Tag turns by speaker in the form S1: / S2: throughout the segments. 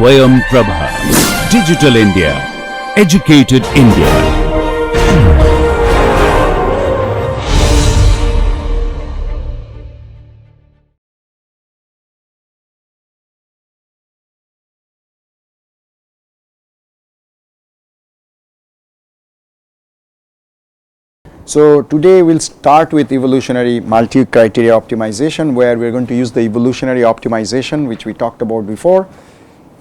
S1: Swayam Prabha. Digital India. Educated India.
S2: So today we'll start with evolutionary multi-criteria optimization, where we're going to use the evolutionary optimization which we talked about before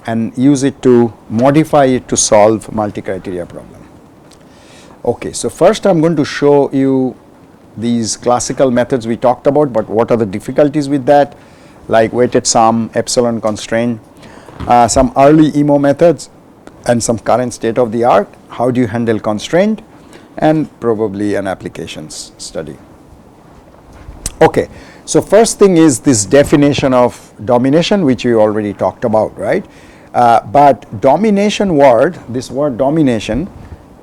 S2: and use it to modify it to solve multi-criteria problem. Okay, so first I'm going to show you these classical methods we talked about, but what are the difficulties with that, like weighted sum, epsilon constraint, some early EMO methods and some current state of the art, how do you handle constraint, and probably an applications study. Okay, so first thing is this definition of domination, which we already talked about, right? But domination word, this word domination,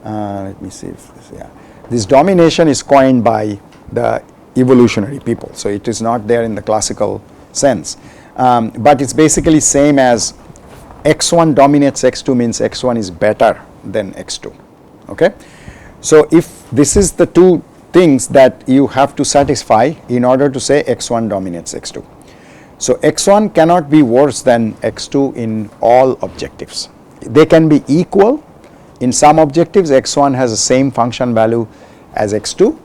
S2: let me see if this, yeah, this domination is coined by the evolutionary people, so it is not there in the classical sense, but it's basically same as x1 dominates x2 means x1 is better than x2. Okay. So if this is the two things that you have to satisfy in order to say x1 dominates x2. So x1 cannot be worse than x2 in all objectives. They can be equal. In some objectives x1 has the same function value as x2,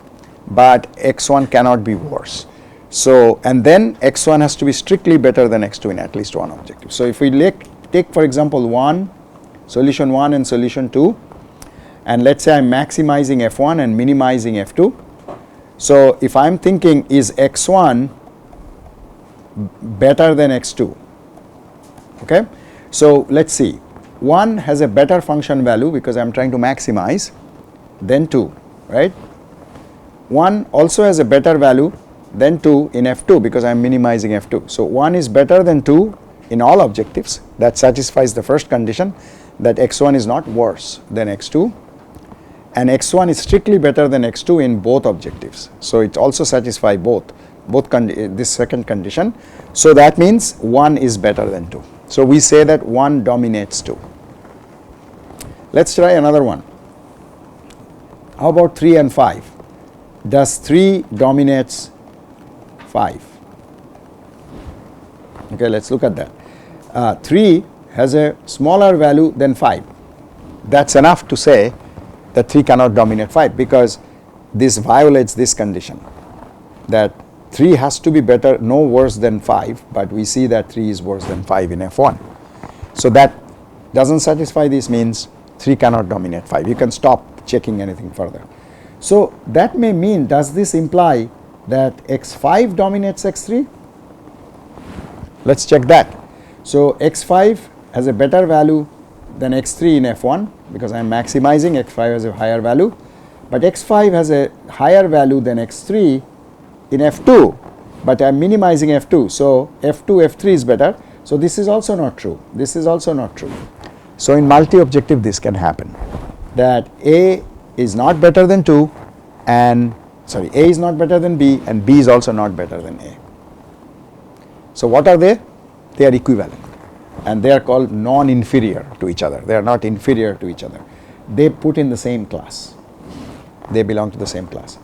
S2: but x1 cannot be worse. So and then x1 has to be strictly better than x2 in at least one objective. So if we take for example solution 1 and solution 2, and let's say I'm maximizing f1 and minimizing f2. So if I'm thinking is x1 better than x2, okay, so let's see, 1 has a better function value because I'm trying to maximize than 2, right? 1 also has a better value than 2 in f2 because I'm minimizing f2. So 1 is better than 2 in all objectives. That satisfies the first condition, that x1 is not worse than x2, and x1 is strictly better than x2 in both objectives. So it also satisfies both this second condition. So that means 1 is better than 2. So we say that 1 dominates 2. Let's try another one. How about 3 and 5? Does 3 dominates 5? Okay, let's look at that. 3 has a smaller value than 5. That's enough to say that 3 cannot dominate 5, because this violates this condition, that 3 has to be better, no worse than 5, but we see that 3 is worse than 5 in f1. So that doesn't satisfy this, means 3 cannot dominate 5. You can stop checking anything further. So that may mean, does this imply that x5 dominates x3? Let's check that. So x5 has a better value than x3 in f1 because I am maximizing, x5 has a higher value, but x5 has a higher value than x3 in f2, but I am minimizing f2. So f2, f3 is better. So this is also not true. This is also not true. So in multi-objective this can happen, that A is not better than 2 and A is not better than B and B is also not better than A. So what are they? They are equivalent, and they are called non-inferior to each other. They are not inferior to each other. They put in the same class. They belong to the same class.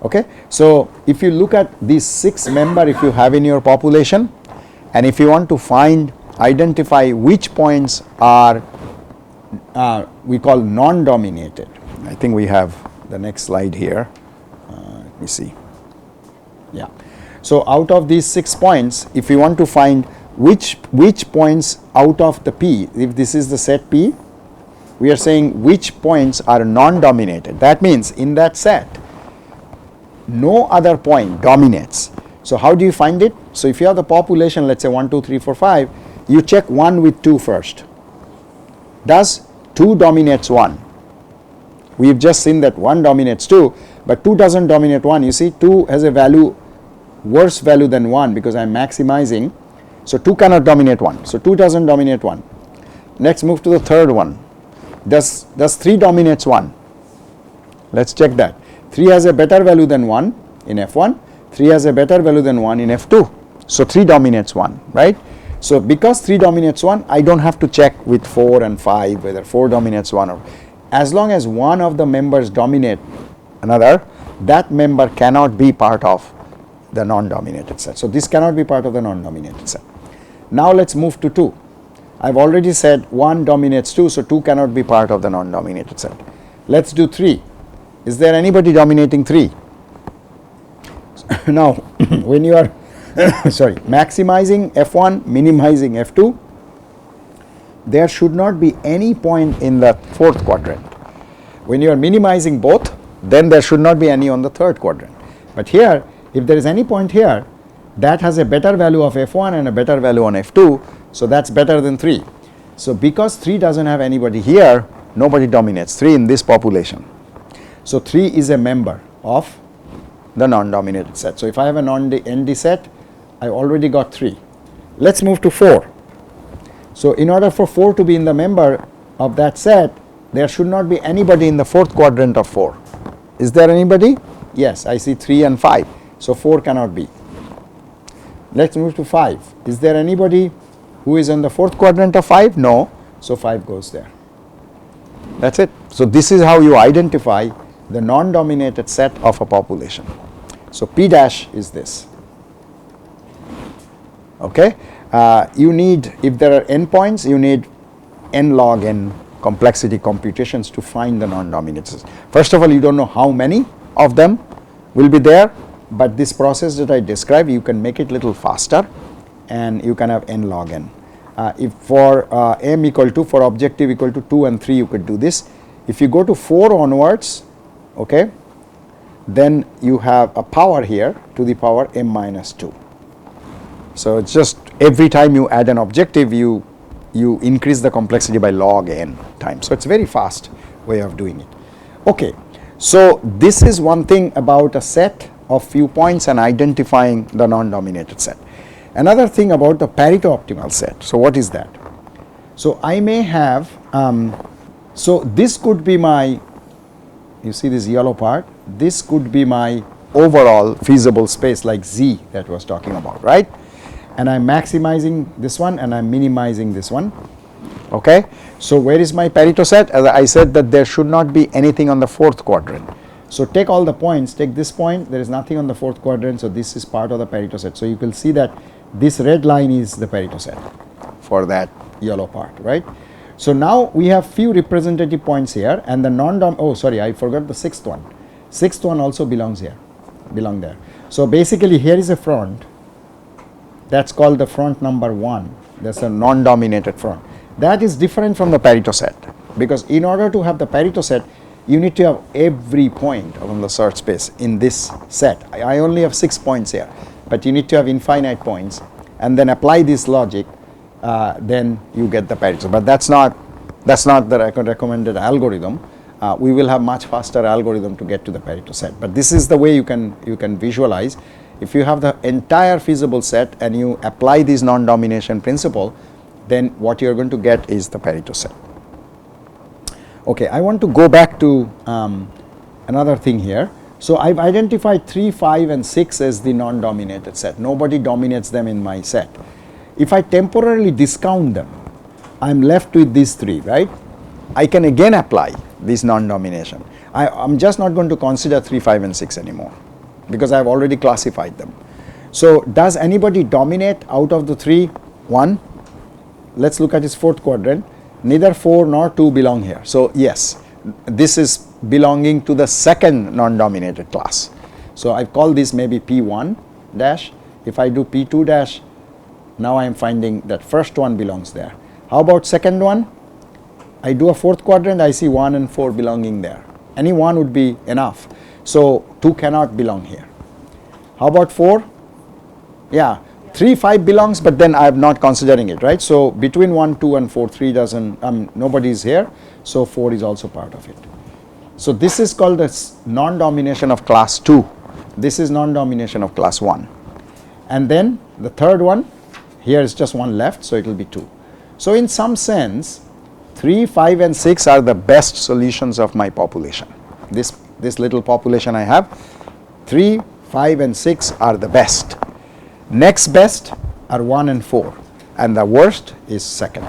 S2: Okay. So if you look at these 6 members if you have in your population, and if you want to identify which points are we call non-dominated. I think we have the next slide here. Let me see. Yeah. So out of these 6 points, if you want to find which points out of the P, if this is the set P, we are saying which points are non-dominated. That means in that set no other point dominates. So how do you find it? So if you have the population, let's say 1, 2, 3, 4, 5, you check 1 with 2 first. Does 2 dominates 1? We've just seen that 1 dominates 2, but 2 doesn't dominate 1. You see, 2 has a value, worse value than 1 because I'm maximizing. So 2 cannot dominate 1. So 2 doesn't dominate 1. Next move to the third one. Does 3 dominates 1? Let's check that. 3 has a better value than 1 in f1. 3 has a better value than 1 in f2. So 3 dominates 1, right? So because 3 dominates 1, I don't have to check with 4 and 5 whether 4 dominates 1 or, as long as one of the members dominate another, that member cannot be part of the non-dominated set. So this cannot be part of the non-dominated set. Now let's move to 2. I've already said 1 dominates 2, so 2 cannot be part of the non-dominated set. Let's do 3. Is there anybody dominating 3? Now when you are maximizing F1, minimizing F2, there should not be any point in the fourth quadrant. When you are minimizing both, then there should not be any on the third quadrant. But here, if there is any point here, that has a better value of F1 and a better value on F2, so that's better than 3. So because 3 doesn't have anybody here, nobody dominates 3 in this population. So 3 is a member of the non-dominated set. So if I have a non-ND set, I already got 3. Let's move to 4. So in order for 4 to be in the member of that set, there should not be anybody in the fourth quadrant of 4. Is there anybody? Yes, I see 3 and 5. So 4 cannot be. Let's move to 5. Is there anybody who is in the fourth quadrant of 5? No. So 5 goes there. That's it. So this is how you identify the non-dominated set of a population. So P dash is this. Okay. You need, if there are n points, you need n log n complexity computations to find the non-dominated. First of all, you don't know how many of them will be there, but this process that I described, you can make it little faster and you can have n log n. If for m equal to, for objective equal to 2 and 3, you could do this. If you go to 4 onwards, okay, then you have a power here to the power m minus 2. So it's just every time you add an objective, you increase the complexity by log n times. So it's a very fast way of doing it. Okay, so this is one thing about a set of few points and identifying the non-dominated set. Another thing about the Pareto optimal set. So what is that? So I may have, so this could be my, you see this yellow part, this could be my overall feasible space like Z that was talking about, right? And I'm maximizing this one and I'm minimizing this one. Okay, so where is my Pareto set? As I said that there should not be anything on the fourth quadrant. So take all the points, take this point, there is nothing on the fourth quadrant, so this is part of the Pareto set. So you will see that this red line is the Pareto set for that yellow part, right? So now we have few representative points here and the non-dom, oh sorry, I forgot the sixth one. Sixth one also belongs here, belong there. So basically here is a front, that's called the front number 1, that's a non-dominated front. That is different from the Pareto set, because in order to have the Pareto set, you need to have every point on the search space in this set. I only have 6 points here, but you need to have infinite points and then apply this logic, then you get the Pareto. But that's not the recommended algorithm. We will have much faster algorithm to get to the Pareto set. But this is the way you can visualize. If you have the entire feasible set and you apply this non-domination principle, then what you are going to get is the Pareto set. Okay, I want to go back to another thing here. So I've identified 3, 5 and 6 as the non-dominated set. Nobody dominates them in my set. If I temporarily discount them, I'm left with these 3, right? I can again apply this non-domination. I'm just not going to consider 3, 5 and 6 anymore because I've already classified them. So does anybody dominate out of the 3? 1. Let's look at his fourth quadrant. Neither 4 nor 2 belong here. So yes, this is belonging to the second non-dominated class. So I call this maybe P1 dash. If I do P2 dash, now I am finding that first one belongs there. How about second one? I do a fourth quadrant, I see 1 and 4 belonging there. Any one would be enough. So 2 cannot belong here. How about 4? Yeah, 3, 5 belongs, but then I am not considering it, right? So between 1, 2 and 4, 3 doesn't, nobody is here. So 4 is also part of it. So this is called the non-domination of class 2. This is non-domination of class 1. And then the third one, here is just one left, so it will be 2. So in some sense, 3, 5 and 6 are the best solutions of my population. This little population I have, 3, 5 and 6 are the best. Next best are 1 and 4. and the worst is second.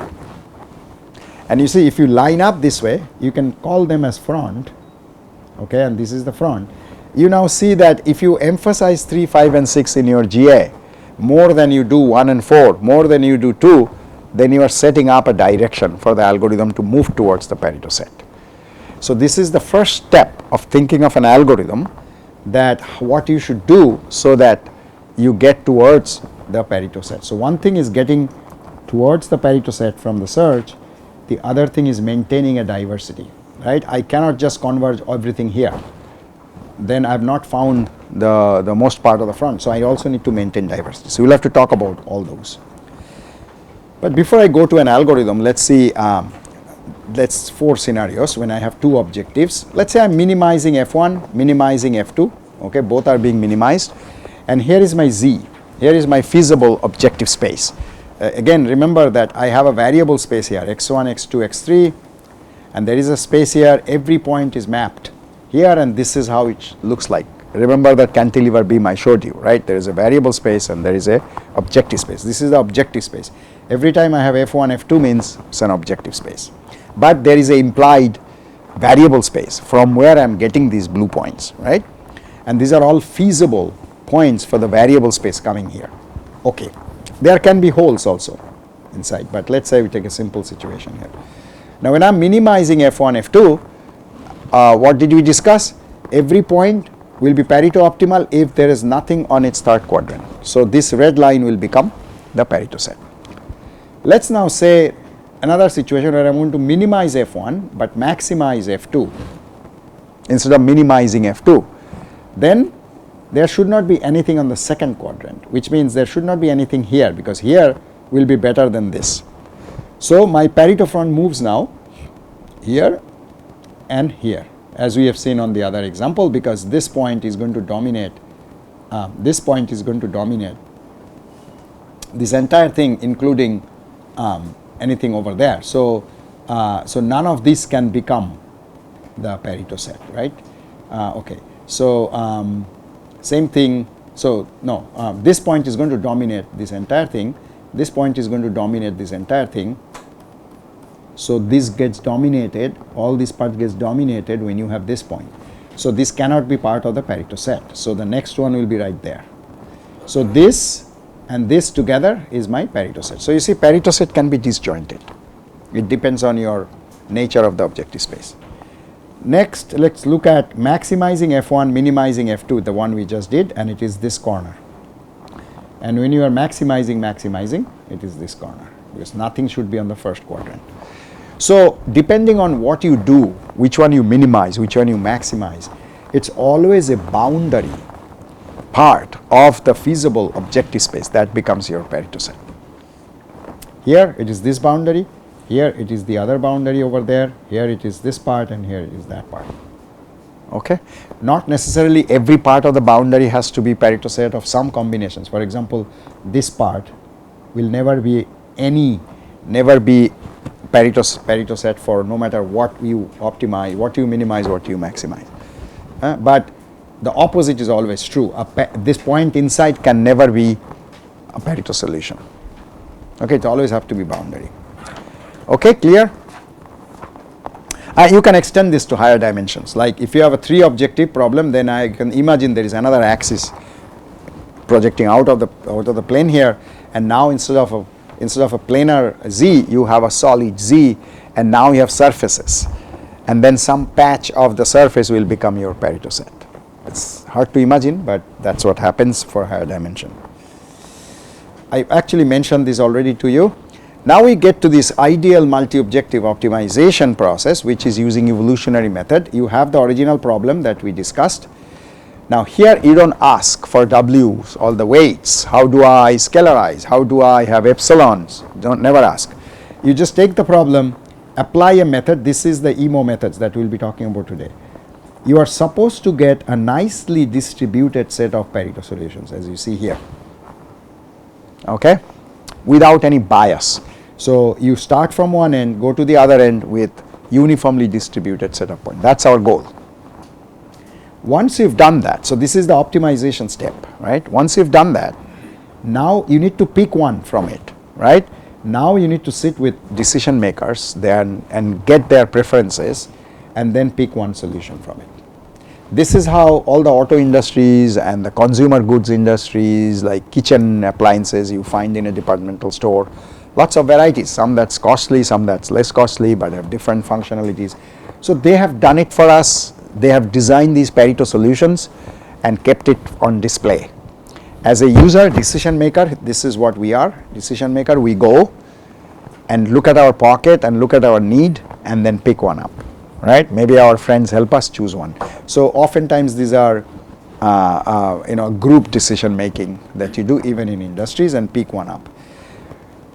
S2: And you see, if you line up this way, you can call them as front, okay, and this is the front. You now see that if you emphasize 3, 5 and 6 in your GA more than you do 1 and 4, more than you do 2, then you are setting up a direction for the algorithm to move towards the Pareto set. So this is the first step of thinking of an algorithm, that what you should do so that you get towards the Pareto set. So one thing is getting towards the Pareto set from the search, the other thing is maintaining a diversity, right? I cannot just converge everything here, then I have not found the most part of the front. So I also need to maintain diversity. So we'll have to talk about all those. But before I go to an algorithm, let's see, let's 4 scenarios when I have 2 objectives. Let's say I'm minimizing F1, minimizing F2, okay, both are being minimized, and here is my Z, here is my feasible objective space. Again, remember that I have a variable space here, x1, x2, x3, and there is a space here, every point is mapped here, and this is how it looks like. Remember that cantilever beam I showed you, right? There is a variable space and there is a objective space. This is the objective space. Every time I have F1, F2 means it's an objective space. But there is a implied variable space from where I am getting these blue points, right? And these are all feasible points for the variable space coming here. Okay. There can be holes also inside, but let's say we take a simple situation here. Now when I am minimizing F1, F2, what did we discuss? Every point will be Pareto optimal if there is nothing on its third quadrant. So this red line will become the Pareto set. Let's now say another situation where I want to minimize F1 but maximize F2 instead of minimizing F2. Then there should not be anything on the second quadrant, which means there should not be anything here, because here will be better than this. So my Pareto front moves now here and here, as we have seen on the other example, because this point is going to dominate, this point is going to dominate this entire thing, including anything over there. So, so none of this can become the Pareto set, right? Okay. So same thing. So no, this point is going to dominate this entire thing. This point is going to dominate this entire thing. So this gets dominated, all this part gets dominated when you have this point. So this cannot be part of the Pareto set. So the next one will be right there. So this and this together is my Pareto set. So you see, Pareto set can be disjointed. It depends on your nature of the objective space. Next, let's look at maximizing F1, minimizing F2, the one we just did, and it is this corner. And when you are maximizing, it is this corner, because nothing should be on the first quadrant. So depending on what you do, which one you minimize, which one you maximize, it's always a boundary part of the feasible objective space that becomes your Pareto set. Here it is this boundary, here it is the other boundary over there, here it is this part, and here it is that part. Okay? Not necessarily every part of the boundary has to be Pareto set of some combinations. For example, this part will never be Pareto set for no matter what you optimize, what you minimize, what you maximize. But the opposite is always true. This point inside can never be a Pareto solution. Okay, it always have to be boundary. Okay, clear? You can extend this to higher dimensions. Like if you have a 3 objective problem, then I can imagine there is another axis projecting out of the plane here, and now instead of a planar Z, you have a solid Z, and now you have surfaces, and then some patch of the surface will become your Pareto set. It's hard to imagine, but that's what happens for higher dimension. I actually mentioned this already to you. Now we get to this ideal multi-objective optimization process, which is using evolutionary method. You have the original problem that we discussed. Now here you don't ask for W's, all the weights, how do I scalarize, how do I have epsilons, never ask. You just take the problem, apply a method. This is the EMO methods that we'll be talking about today. You are supposed to get a nicely distributed set of Pareto solutions, as you see here, okay, without any bias. So you start from one end, go to the other end with uniformly distributed set of points. That's our goal. Once you've done that, so this is the optimization step, right? Once you've done that, now you need to pick one from it, right? Now you need to sit with decision makers then and get their preferences and then pick one solution from it. This is how all the auto industries and the consumer goods industries like kitchen appliances you find in a departmental store, lots of varieties, some that's costly, some that's less costly but have different functionalities. So they have done it for us, they have designed these Pareto solutions and kept it on display. As a user, decision maker, this is what we are, decision maker, we go and look at our pocket and look at our need and then pick one up, right? Maybe our friends help us choose one. So oftentimes these are group decision making that you do even in industries and pick one up.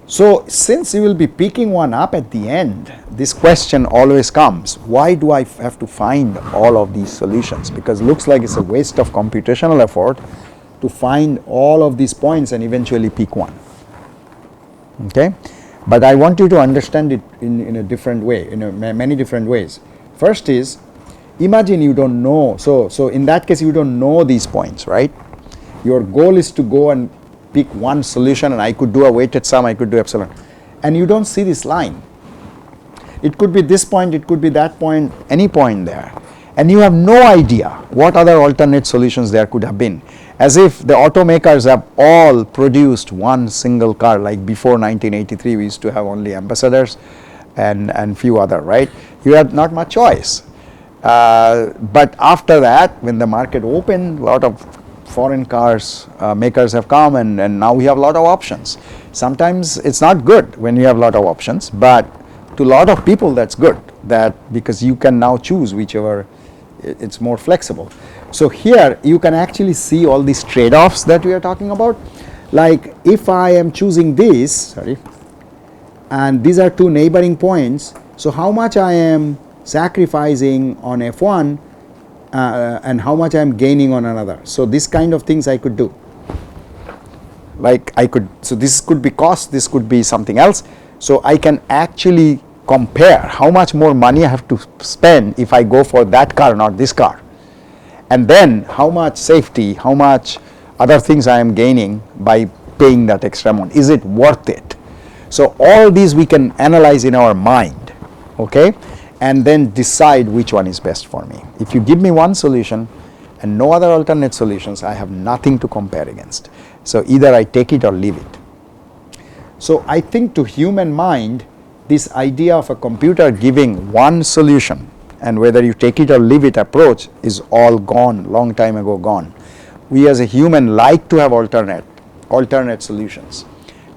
S2: So since you will be picking one up at the end, this question always comes, why do I have to find all of these solutions? Because it looks like it's a waste of computational effort to find all of these points and eventually pick one. Okay? But I want you to understand it in a different way, in many different ways. First is, imagine you don't know, so in that case you don't know these points, right? Your goal is to go and pick one solution, and I could do a weighted sum, I could do epsilon, and you don't see this line. It could be this point, it could be that point, any point there, and you have no idea what other alternate solutions there could have been, as if the automakers have all produced one single car. Like before 1983 we used to have only Ambassadors and few other, right? You had not much choice, but after that when the market opened, a lot of foreign cars makers have come, and now we have a lot of options. Sometimes it's not good when you have a lot of options, but to a lot of people that's good, that because you can now choose whichever, it's more flexible. So here you can actually see all these trade-offs that we are talking about. Like if I am choosing this, and these are two neighboring points, so how much I am sacrificing on F1 and how much I am gaining on another. So this kind of things I could do. Like so this could be cost, this could be something else. So I can actually compare how much more money I have to spend if I go for that car, not this car. And then how much safety, how much other things I am gaining by paying that extra amount. Is it worth it? So all these we can analyze in our mind, okay? And then decide which one is best for me. If you give me one solution and no other alternate solutions, I have nothing to compare against. So either I take it or leave it. So I think to human mind, this idea of a computer giving one solution and whether you take it or leave it approach is all gone, long time ago gone. We as a human like to have alternate solutions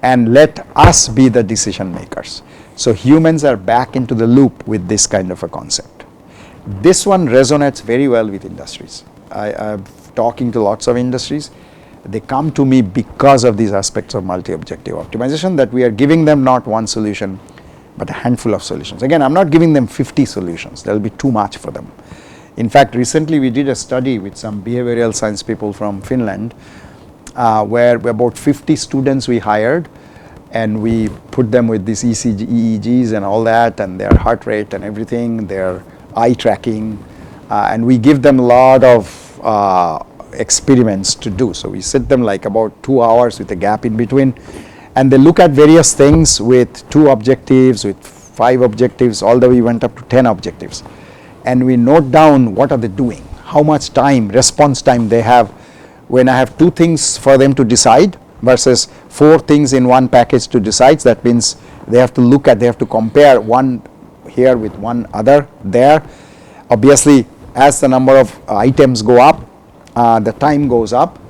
S2: and let us be the decision makers. So humans are back into the loop with this kind of a concept. This one resonates very well with industries. I'm talking to lots of industries. They come to me because of these aspects of multi-objective optimization, that we are giving them not one solution but a handful of solutions. Again, I'm not giving them 50 solutions. That will be too much for them. In fact, recently we did a study with some behavioral science people from Finland where about 50 students we hired, and we put them with these EEGs and all that, and their heart rate and everything, their eye tracking, and we give them a lot of experiments to do. So we sit them like about 2 hours with a gap in between, and they look at various things with 2 objectives, with 5 objectives, all the way we went up to 10 objectives. And we note down what are they doing, how much time, response time they have when I have 2 things for them to decide versus 4 things in one package to decide. That means they have to look at, they have to compare one here with one other there. Obviously, as the number of items go up, the time goes up,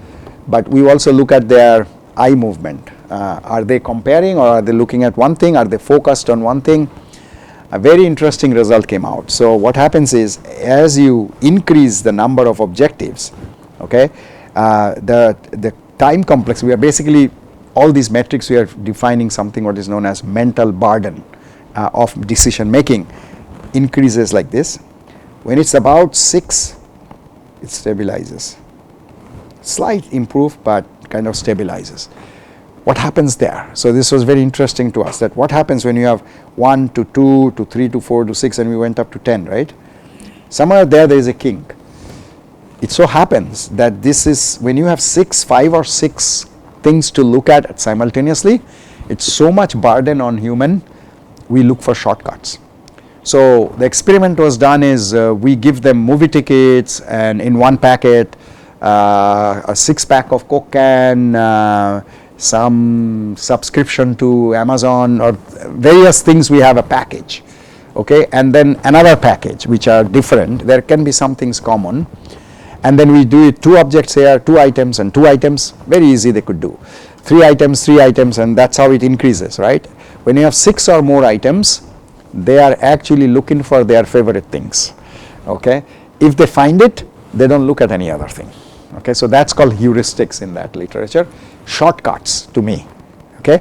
S2: but we also look at their eye movement. Are they comparing, or are they looking at one thing? Are they focused on one thing? A very interesting result came out. So what happens is, as you increase the number of objectives, okay, the time complex, we are basically, all these metrics we are defining something what is known as mental burden of decision making increases like this. When it's about 6, it stabilizes. Slight improve, but kind of stabilizes. What happens there? So this was very interesting to us, that what happens when you have 1 to 2 to 3 to 4 to 6 and we went up to 10, right? Somewhere there is a kink. It so happens that this is when you have 5 or 6 things to look at simultaneously, it's so much burden on human, we look for shortcuts. So the experiment was done is we give them movie tickets and in one packet a 6-pack of Coke can, some subscription to Amazon or various things, we have a package, okay, and then another package which are different. There can be some things common, and then we do it 2 objects here, 2 items and 2 items, very easy they could do. 3 items, and that's how it increases, right? When you have 6 or more items, they are actually looking for their favorite things, okay. If they find it, they don't look at any other thing, okay. So that's called heuristics in that literature, shortcuts to me, okay.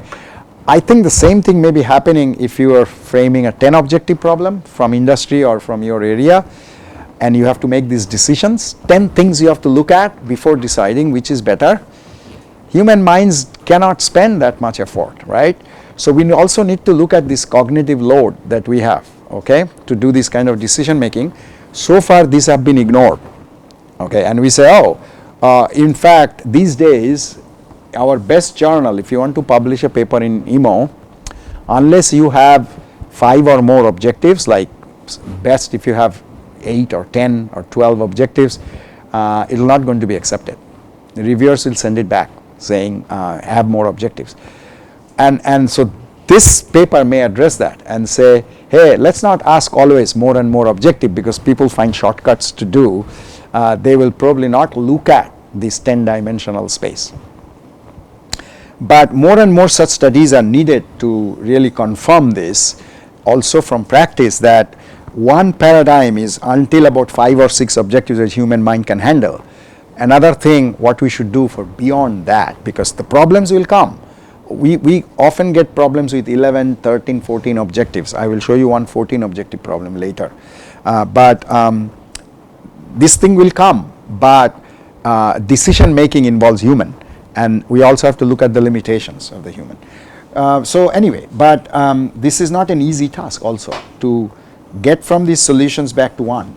S2: I think the same thing may be happening if you are framing a 10 objective problem from industry or from your area, and you have to make these decisions, 10 things you have to look at before deciding which is better. Human minds cannot spend that much effort, right? So we also need to look at this cognitive load that we have, okay, to do this kind of decision making. So far these have been ignored, okay, and we say, in fact these days our best journal, if you want to publish a paper in EMO, unless you have 5 or more objectives, like best if you have 8 or 10 or 12 objectives, it will not going to be accepted. The reviewers will send it back saying have more objectives, and so this paper may address that and say, hey, let's not ask always more and more objective, because people find shortcuts to do. They will probably not look at this 10-dimensional space. But more and more such studies are needed to really confirm this, also from practice, that one paradigm is until about 5 or 6 objectives that human mind can handle. Another thing, what we should do for beyond that, because the problems will come. We often get problems with 11, 13, 14 objectives. I will show you one 14 objective problem later. But this thing will come, but decision making involves human, and we also have to look at the limitations of the human. So anyway, but this is not an easy task also to get from these solutions back to one.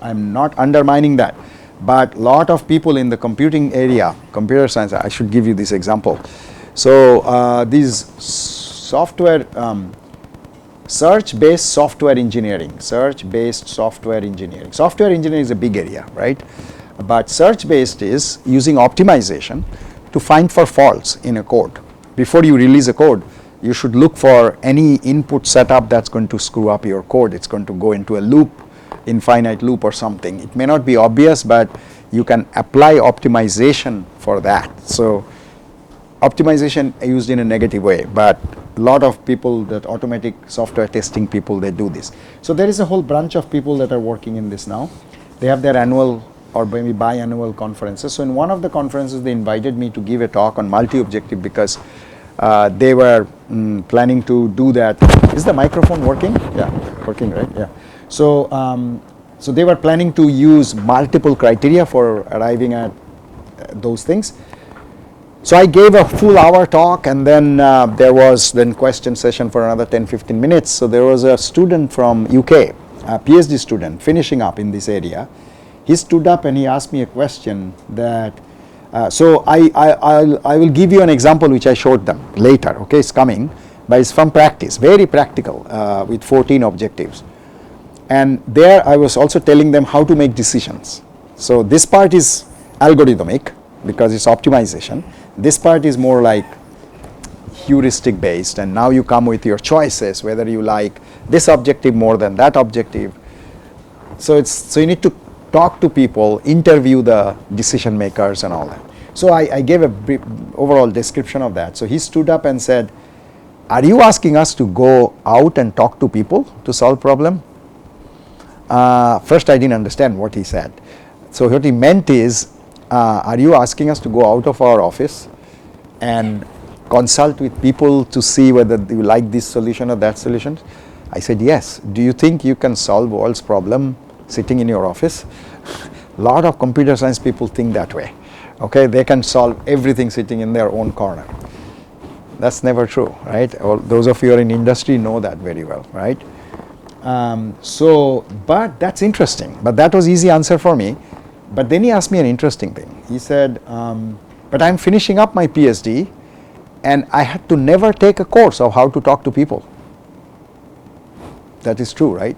S2: I am not undermining that, but lot of people in the computing area, computer science, I should give you this example. So these software, search-based software engineering, software engineering is a big area, right? But search-based is using optimization to find for faults in a code. Before you release a code, you should look for any input setup that's going to screw up your code. It's going to go into a loop, infinite loop or something. It may not be obvious, but you can apply optimization for that. So optimization used in a negative way, but a lot of people, that automatic software testing people, they do this. So there is a whole bunch of people that are working in this now. They have their annual or maybe biannual conferences. So in one of the conferences, they invited me to give a talk on multi-objective, because they were planning to do that. Is the microphone working? Yeah, working, right? Yeah. So so they were planning to use multiple criteria for arriving at those things. So I gave a full hour talk, and then there was then question session for another 10-15 minutes. So there was a student from UK, a PhD student finishing up in this area. He stood up and he asked me a question that, so I will give you an example which I showed them later, okay, it's coming, but it's from practice, very practical, with 14 objectives. And there I was also telling them how to make decisions. So this part is algorithmic because it's optimization. This part is more like heuristic based, and now you come with your choices, whether you like this objective more than that objective. So you need to talk to people, interview the decision makers and all that. So I gave a brief overall description of that. So he stood up and said, are you asking us to go out and talk to people to solve problem? First I didn't understand what he said. So what he meant is, are you asking us to go out of our office and consult with people to see whether you like this solution or that solution? I said, yes. Do you think you can solve world's problem sitting in your office? A lot of computer science people think that way. Okay, they can solve everything sitting in their own corner. That's never true, right? All those of you who are in industry know that very well, right? But that's interesting. But that was easy answer for me. But then he asked me an interesting thing. He said, but I'm finishing up my PhD, and I had to never take a course of how to talk to people. That is true, right?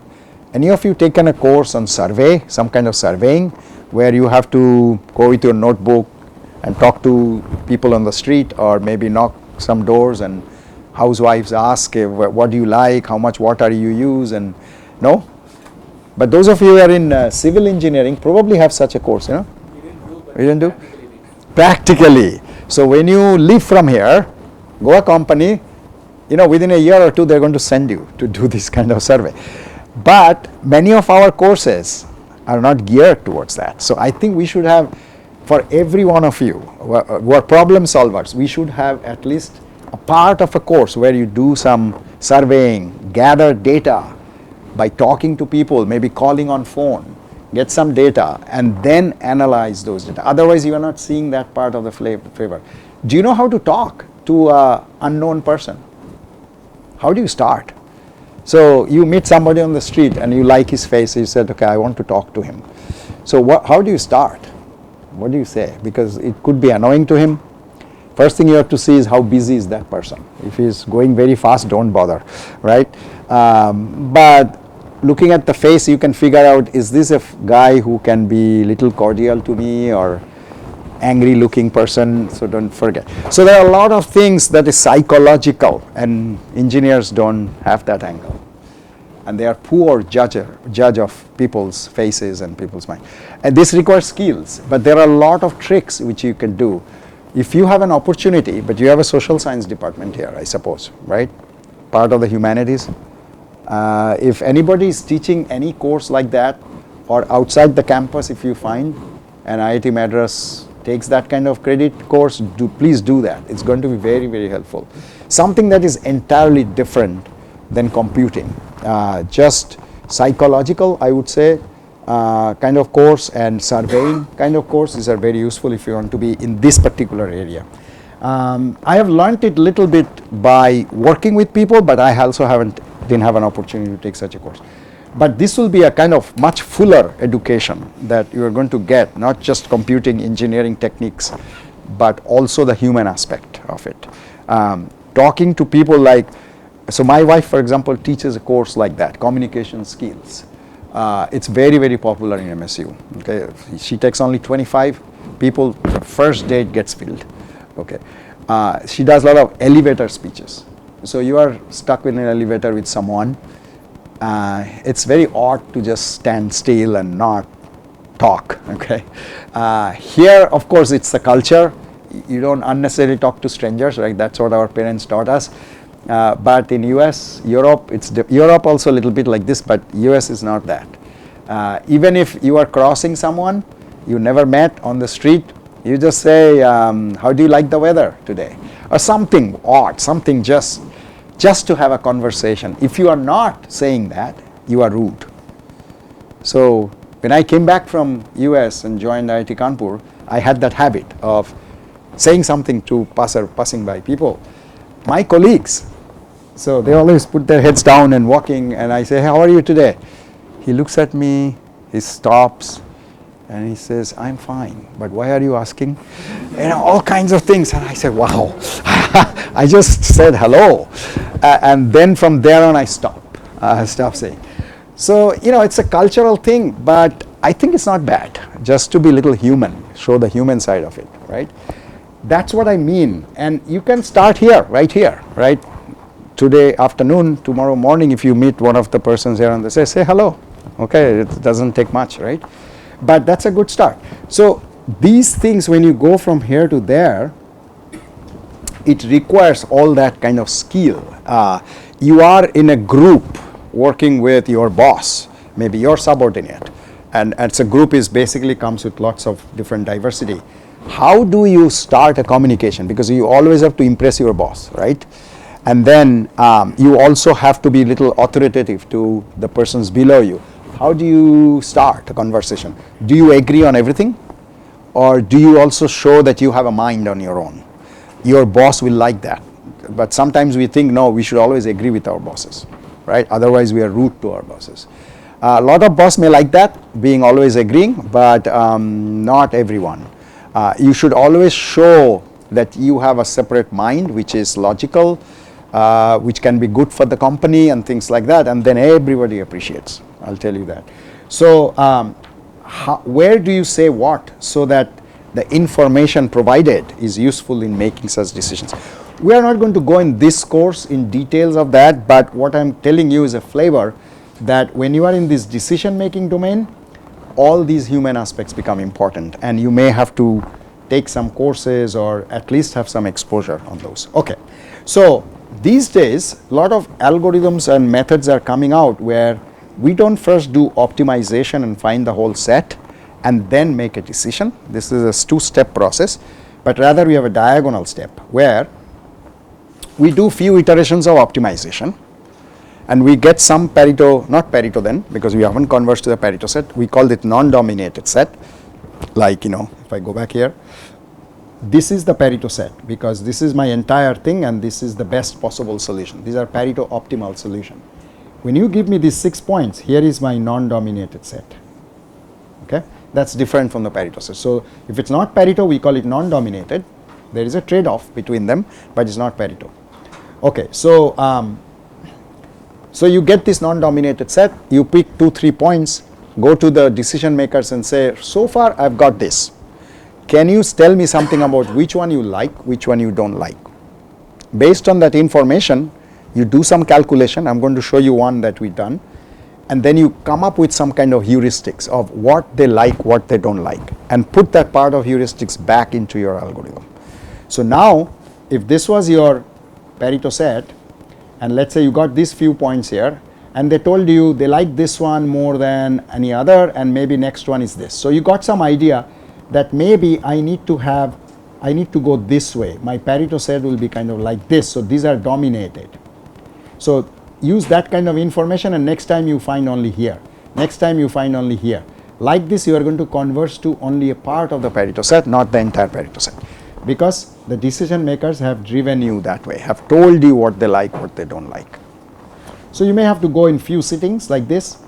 S2: Any of you taken a course on survey, some kind of surveying, where you have to go with your notebook and talk to people on the street, or maybe knock some doors and housewives ask, what do you like, how much water you use, and no? But those of you who are in civil engineering probably have such a course, you know? We didn't do? Practically. So when you leave from here, go a company, you know, within a year or two they're going to send you to do this kind of survey. But many of our courses are not geared towards that. So I think we should have, for every one of you who are problem solvers, we should have at least a part of a course where you do some surveying, gather data by talking to people, maybe calling on phone, get some data, and then analyze those data. Otherwise, you are not seeing that part of the flavor. Do you know how to talk to an unknown person? How do you start? So you meet somebody on the street and you like his face, you said, okay, I want to talk to him. So how do you start? What do you say? Because it could be annoying to him. First thing you have to see is how busy is that person. If he's going very fast, don't bother, right? But looking at the face, you can figure out, is this a guy who can be little cordial to me, or angry looking person? So don't forget. So there are a lot of things that is psychological, and engineers don't have that angle. And they are poor judge of people's faces and people's mind. And this requires skills, but there are a lot of tricks which you can do. If you have an opportunity, but you have a social science department here, I suppose, right? Part of the humanities. If anybody is teaching any course like that, or outside the campus, if you find an IIT Madras takes that kind of credit course, please do that. It's going to be very, very helpful. Something that is entirely different than computing. Just psychological, I would say, kind of course, and surveying kind of course. These are very useful if you want to be in this particular area. I have learned it little bit by working with people, but I also didn't have an opportunity to take such a course. But this will be a kind of much fuller education that you are going to get, not just computing, engineering techniques, but also the human aspect of it. Talking to people like, so my wife, for example, teaches a course like that, communication skills. It's very, very popular in MSU. Okay, she takes only 25 people. The first day it gets filled. Okay, she does a lot of elevator speeches. So you are stuck in an elevator with someone. It's very odd to just stand still and not talk. Okay, here of course it's the culture. You don't unnecessarily talk to strangers, right? That's what our parents taught us. But in US, Europe, Europe also a little bit like this, but US is not that. Even if you are crossing someone you never met on the street, you just say, how do you like the weather today? Or something odd, something just to have a conversation. If you are not saying that, you are rude. So when I came back from US and joined IIT Kanpur, I had that habit of saying something to passing by people. My colleagues, so they always put their heads down and walking, and I say, how are you today? He looks at me, he stops, and he says, I'm fine, but why are you asking? You know, all kinds of things. And I said, wow, I just said hello. And then from there on I stop saying. So, you know, it's a cultural thing, but I think it's not bad, just to be a little human, show the human side of it, right? That's what I mean. And you can start here, right? Today afternoon, tomorrow morning, if you meet one of the persons here and they say hello. Okay, it doesn't take much, right? But that's a good start. So these things, when you go from here to there, it requires all that kind of skill. You are in a group working with your boss, maybe your subordinate, and it's a group is basically comes with lots of different diversity. How do you start a communication? Because you always have to impress your boss, right? And then you also have to be a little authoritative to the persons below you. How do you start a conversation? Do you agree on everything? Or do you also show that you have a mind on your own? Your boss will like that. But sometimes we think, no, we should always agree with our bosses, right? Otherwise we are rude to our bosses. A lot of boss may like that, being always agreeing, but not everyone. You should always show that you have a separate mind which is logical, which can be good for the company and things like that, and then everybody appreciates. I'll tell you that. So where do you say what so that the information provided is useful in making such decisions? We are not going to go in this course in details of that, but what I'm telling you is a flavor that when you are in this decision making domain, all these human aspects become important, and you may have to take some courses or at least have some exposure on those. Okay, so these days a lot of algorithms and methods are coming out where we don't first do optimization and find the whole set and then make a decision. This is a two-step process, but rather we have a diagonal step where we do few iterations of optimization and we get some Pareto, not Pareto then because we haven't converged to the Pareto set, we call it non-dominated set. Like, if I go back here, this is the Pareto set because this is my entire thing and this is the best possible solution. These are Pareto optimal solution. When you give me these 6 points, here is my non-dominated set. Okay, that's different from the Pareto set. So if it's not Pareto, we call it non-dominated. There is a trade-off between them, but it's not Pareto. Okay, so so you get this non-dominated set, you pick 2-3 points, go to the decision makers and say, so far I've got this. Can you tell me something about which one you like, which one you don't like? Based on that information, you do some calculation. I'm going to show you one that we've done, and then you come up with some kind of heuristics of what they like, what they don't like, and put that part of heuristics back into your algorithm. So now if this was your Pareto set, and let's say you got these few points here, and they told you they like this one more than any other, and maybe next one is this. So you got some idea that maybe I need to go this way. My Pareto set will be kind of like this. So these are dominated. So use that kind of information, and next time you find only here. Next time you find only here. Like this, you are going to converge to only a part of the Pareto set, not the entire Pareto set. Because the decision makers have driven you that way, have told you what they like, what they don't like. So you may have to go in few sittings like this.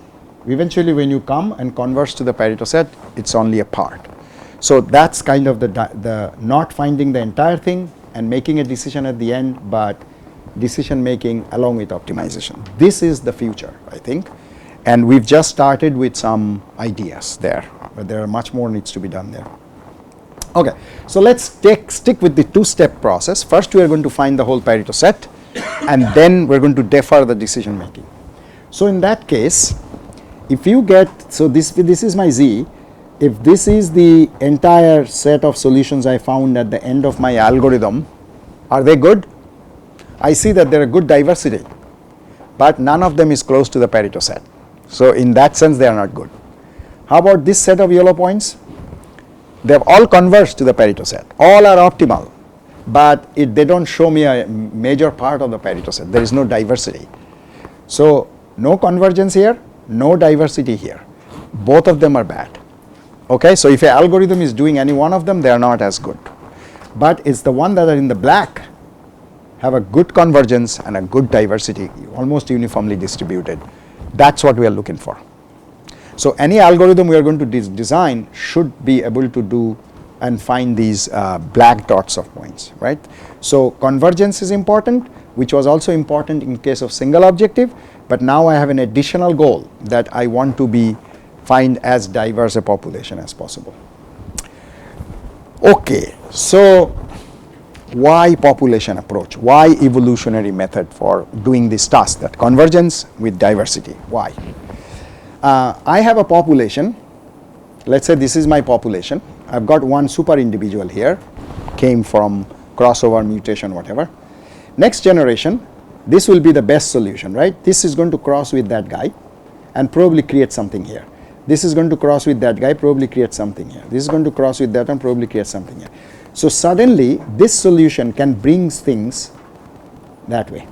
S2: Eventually when you come and converge to the Pareto set, it's only a part. So that's kind of the not finding the entire thing and making a decision at the end, but decision making along with optimization. This is the future, I think, and we've just started with some ideas there, but there are much more needs to be done there. Okay, so let's stick with the two-step process. First we are going to find the whole Pareto set, and then we're going to defer the decision making. So in that case, if you get, so this is my Z, if this is the entire set of solutions I found at the end of my algorithm, are they good? I see that there are good diversity, but none of them is close to the Pareto set. So in that sense they are not good. How about this set of yellow points? They have all converged to the Pareto set. All are optimal, but they don't show me a major part of the Pareto set. There is no diversity. So no convergence here, no diversity here. Both of them are bad. Okay, so if an algorithm is doing any one of them, they are not as good. But it's the one that are in the black have a good convergence and a good diversity, almost uniformly distributed. That's what we are looking for. So any algorithm we are going to design should be able to do and find these black dots of points, right? So convergence is important, which was also important in case of single objective, but now I have an additional goal that I want to find as diverse a population as possible. Okay, so why population approach? Why evolutionary method for doing this task, that convergence with diversity? Why? I have a population. Let's say this is my population. I've got one super individual here, came from crossover, mutation, whatever. Next generation, this will be the best solution, right? This is going to cross with that guy and probably create something here. This is going to cross with that guy, probably create something here. This is going to cross with that and probably create something here. So suddenly this solution can bring things that way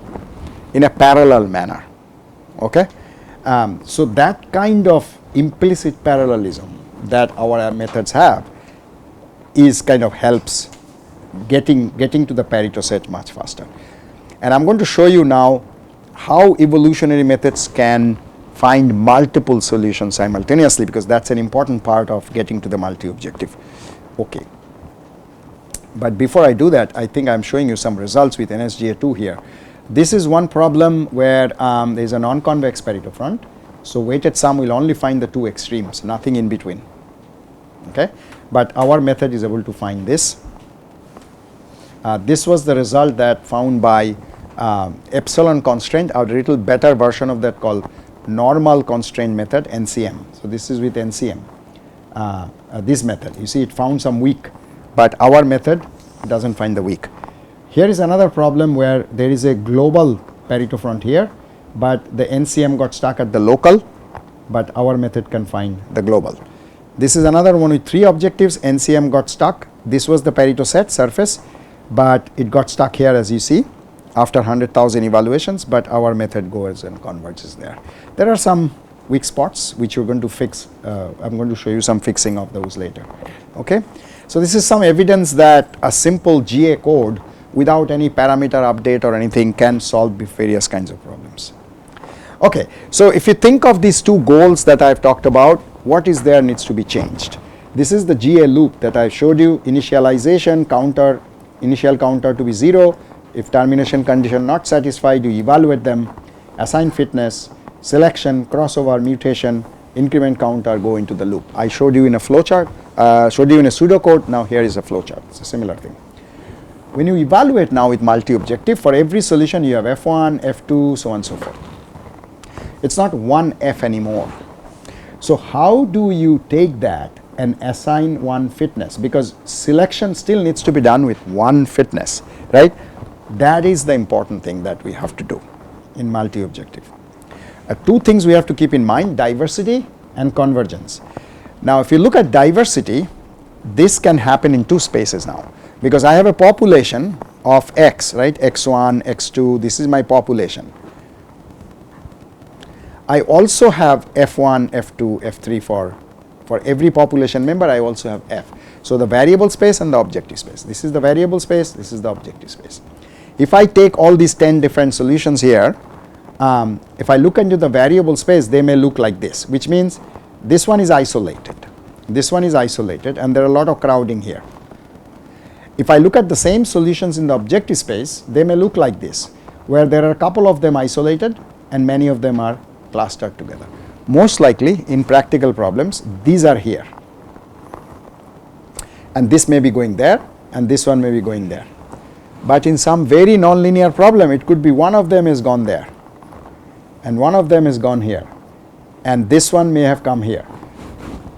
S2: in a parallel manner. Okay, so that kind of implicit parallelism that our methods have is kind of helps getting to the Pareto set much faster. And I'm going to show you now how evolutionary methods can find multiple solutions simultaneously, because that's an important part of getting to the multi-objective. Okay. But before I do that, I think I'm showing you some results with NSGA2 here. This is one problem where there is a non-convex Pareto front. So weighted sum will only find the two extremes, nothing in between. Okay, but our method is able to find this. This was the result that found by epsilon constraint, a little better version of that called normal constraint method, NCM. So this is with NCM. This method, you see, it found some weak, but our method doesn't find the weak. Here is another problem where there is a global Pareto front here, but the NCM got stuck at the local, but our method can find the global. This is another one with three objectives. NCM got stuck. This was the Pareto set surface, but it got stuck here, as you see, after 100,000 evaluations, but our method goes and converges there. There are some weak spots which we're going to fix. I'm going to show you some fixing of those later. Okay, so this is some evidence that a simple GA code without any parameter update or anything can solve various kinds of problems. Okay, so if you think of these two goals that I've talked about, what is there needs to be changed. This is the GA loop that I showed you. Initialization, counter, initial counter to be 0. If termination condition not satisfied, you evaluate them. Assign fitness, selection, crossover, mutation, increment counter go into the loop. I showed you in a flowchart, showed you in a pseudocode. Now here is a flowchart. It's a similar thing. When you evaluate now with multi-objective, for every solution you have F1, F2, so on and so forth. It's not one F anymore. So how do you take that and assign one fitness? Because selection still needs to be done with one fitness, right? That is the important thing that we have to do in multi-objective. Two things we have to keep in mind: diversity and convergence. Now if you look at diversity, this can happen in two spaces now, because I have a population of X, right? X1, X2, this is my population. I also have F1, F2, F3 for every population member. I also have F. So the variable space and the objective space. This is the variable space, this is the objective space. If I take all these 10 different solutions here, if I look into the variable space, they may look like this, which means this one is isolated, this one is isolated, and there are a lot of crowding here. If I look at the same solutions in the objective space, they may look like this, where there are a couple of them isolated and many of them are clustered together. Most likely in practical problems, these are here, and this may be going there and this one may be going there. But in some very nonlinear problem, it could be one of them is gone there and one of them is gone here, and this one may have come here.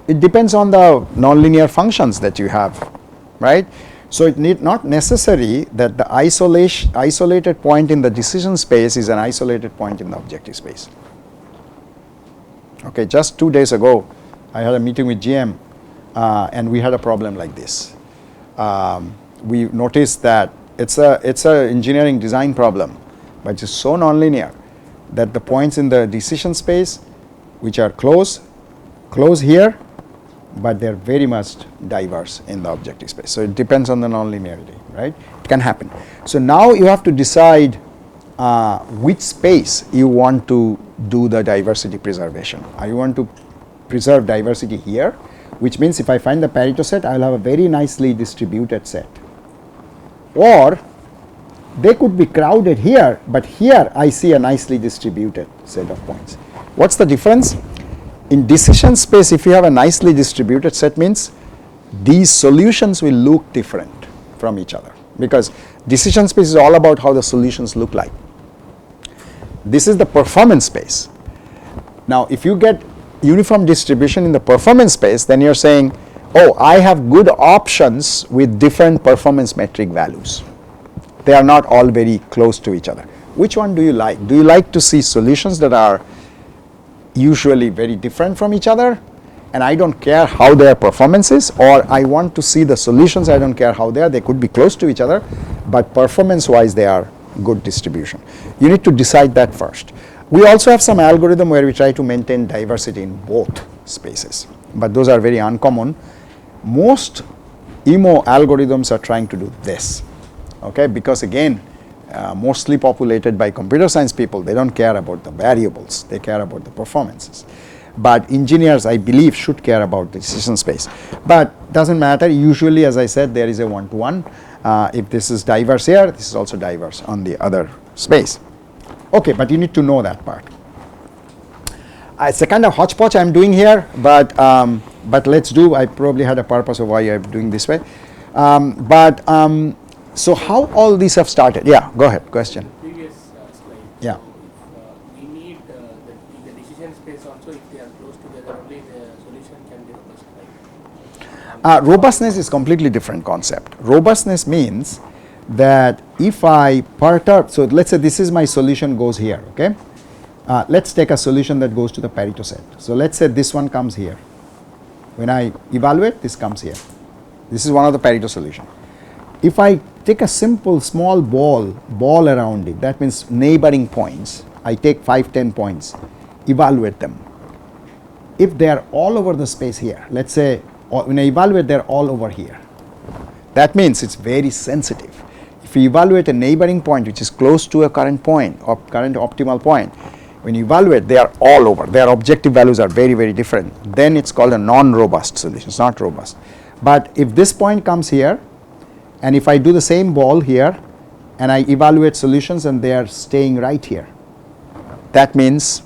S2: It depends on the nonlinear functions that you have, right? So it need not necessary that the isolated point in the decision space is an isolated point in the objective space. Okay, just 2 days ago, I had a meeting with GM, and we had a problem like this. We noticed that it's a engineering design problem, but it's so nonlinear that the points in the decision space, which are close here, but they're very much diverse in the objective space. So it depends on the nonlinearity, right? It can happen. So now you have to decide which space you want to do the diversity preservation. You want to preserve diversity here, which means if I find the Pareto set, I will have a very nicely distributed set. Or they could be crowded here, but here I see a nicely distributed set of points. What's the difference? In decision space, if you have a nicely distributed set, means these solutions will look different from each other, because decision space is all about how the solutions look like. This is the performance space. Now if you get uniform distribution in the performance space, then you're saying, oh, I have good options with different performance metric values. They are not all very close to each other. Which one do you like? Do you like to see solutions that are usually very different from each other, and I don't care how their performance is, or I want to see the solutions, I don't care how they could be close to each other, but performance wise they are good distribution. You need to decide that first. We also have some algorithm where we try to maintain diversity in both spaces, but those are very uncommon. Most EMO algorithms are trying to do this, okay, because again, mostly populated by computer science people, they don't care about the variables, they care about the performances. but engineers, I believe, should care about decision space. But doesn't matter. Usually, as I said, there is a one-to-one. If this is diverse here, this is also diverse on the other space. Okay, but you need to know that part. It's a kind of hodgepodge I'm doing here, but let's do. I probably had a purpose of why I'm doing this way. So how all these have started? Yeah, go ahead. Question.
S3: Previous slide.
S2: Yeah.
S3: We need the decision space also. If they are close together, only the solution can be robust. Right?
S2: Robustness is completely different concept. Robustness means that if I perturb, so let's say this is my solution goes here, okay? Let's take a solution that goes to the Pareto set. So let's say this one comes here. When I evaluate, this comes here. This is one of the Pareto solution. If I take a simple small ball around it, that means neighboring points, I take 5, 10 points, evaluate them. If they are all over the space here, let's say when I evaluate, they're all over here. That means it's very sensitive. If you evaluate a neighboring point which is close to a current point or current optimal point, when you evaluate, they are all over. Their objective values are very, very different. Then it's called a non-robust solution. It's not robust. But if this point comes here, and if I do the same ball here, and I evaluate solutions and they are staying right here, that means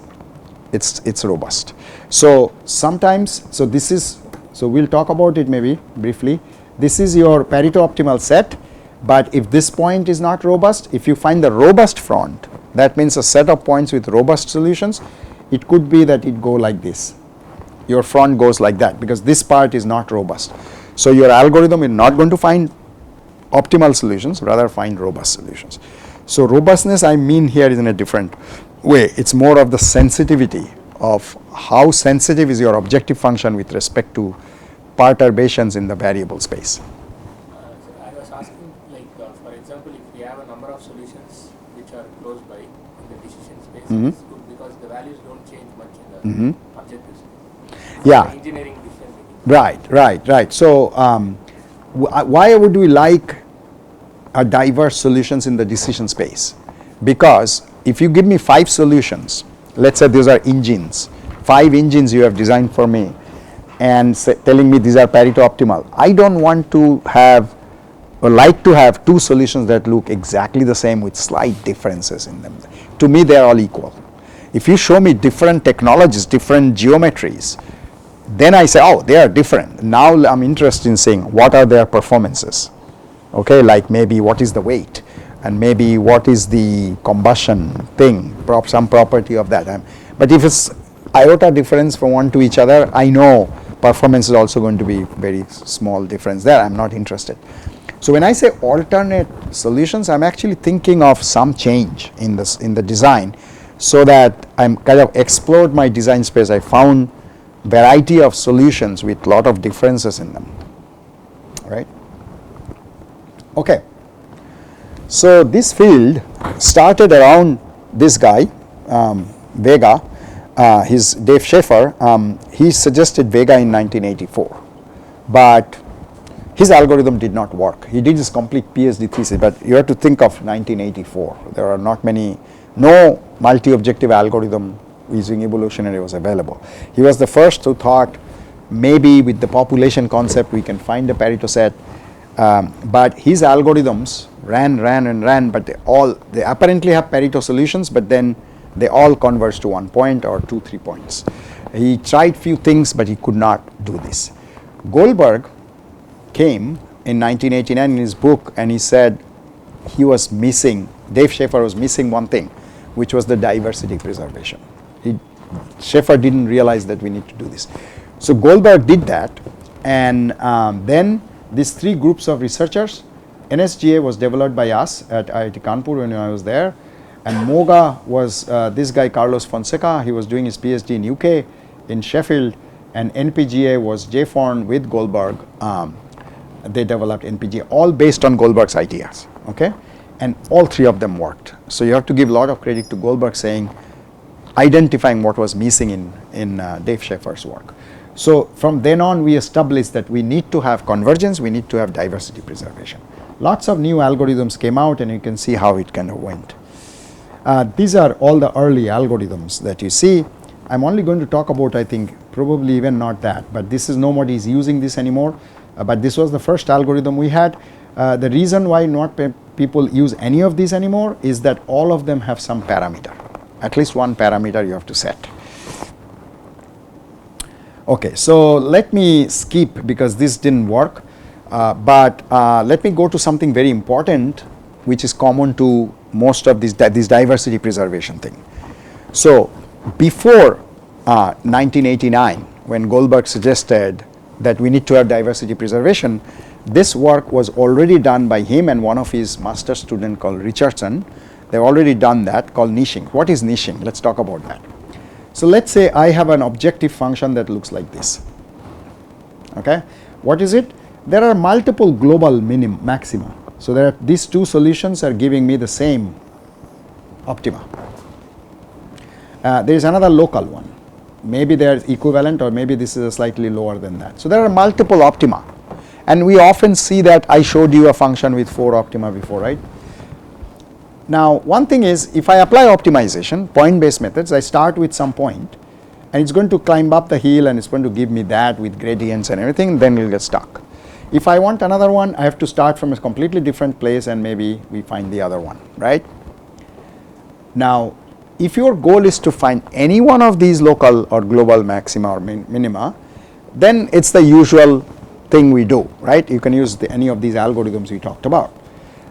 S2: it's robust. So sometimes, so this is, so we'll talk about it maybe briefly. This is your Pareto optimal set, but if this point is not robust, if you find the robust front, that means a set of points with robust solutions, it could be that it go like this. Your front goes like that because this part is not robust. So your algorithm is not going to find optimal solutions, rather find robust solutions. So robustness, I mean here, is in a different way. It's more of the sensitivity of how sensitive is your objective function with respect to perturbations in the variable space.
S3: So I was asking, for example, if we have a number of solutions which are close by in the decision space, it's good because the values don't change much in the objective space.
S2: Yeah.
S3: Engineering decision making.
S2: Right. So why would we like a diverse solutions in the decision space? Because if you give me 5 solutions, let's say these are engines, 5 engines you have designed for me, and telling me these are Pareto optimal, I don't want to have or like to have 2 solutions that look exactly the same with slight differences in them. To me, they are all equal. If you show me different technologies, different geometries, then I say, oh, they are different. Now I'm interested in seeing what are their performances. Okay, like maybe what is the weight, and maybe what is the combustion thing, some property of that. But if it's iota difference from one to each other, I know performance is also going to be very small difference there. I'm not interested. So when I say alternate solutions, I'm actually thinking of some change in the design, so that I'm kind of explored my design space. I found variety of solutions with lot of differences in them, right? Okay, so this field started around this guy, Vega, his Dave Schaefer. He suggested Vega in 1984, but his algorithm did not work. He did his complete PhD thesis, but you have to think of 1984. There are not many, no multi-objective algorithm using evolutionary was available. He was the first who thought maybe with the population concept we can find a Pareto set, but his algorithms ran, but they apparently have Pareto solutions, but then they all converge to 1 point or 2, 3 points. He tried few things, but he could not do this. Goldberg came in 1989 in his book, and he said he was missing, Dave Schaefer was missing one thing, which was the diversity preservation. Schaefer didn't realize that we need to do this. So Goldberg did that, and then these 3 groups of researchers, NSGA was developed by us at IIT Kanpur when I was there, and MOGA was this guy Carlos Fonseca. He was doing his PhD in UK, in Sheffield, and NPGA was Jay Forn with Goldberg. They developed NPGA, all based on Goldberg's ideas, okay? And all 3 of them worked. So you have to give a lot of credit to Goldberg saying, identifying what was missing in Dave Schaefer's work. So from then on, we established that we need to have convergence, we need to have diversity preservation. Lots of new algorithms came out, and you can see how it kind of went. These are all the early algorithms that you see. I'm only going to talk about, I think, probably even not that, but this is nobody is using this anymore. But this was the first algorithm we had. The reason why not people use any of these anymore is that all of them have some parameter. At least one parameter you have to set. Okay, so let me skip because this didn't work, but let me go to something very important which is common to most of this diversity preservation thing. So before 1989, when Goldberg suggested that we need to have diversity preservation, this work was already done by him and one of his master student called Richardson. They've already done that, called niching. What is niching? Let's talk about that. So let's say I have an objective function that looks like this. Okay, what is it? There are multiple global maxima. So there are these two solutions are giving me the same optima. There is another local one. Maybe they are equivalent, or maybe this is a slightly lower than that. So there are multiple optima, and we often see that. I showed you a function with 4 optima before, right? Now one thing is, if I apply optimization, point-based methods, I start with some point and it's going to climb up the hill and it's going to give me that with gradients and everything, then we'll get stuck. If I want another one, I have to start from a completely different place and maybe we find the other one, right? Now if your goal is to find any one of these local or global maxima or minima, then it's the usual thing we do, right? You can use any of these algorithms we talked about.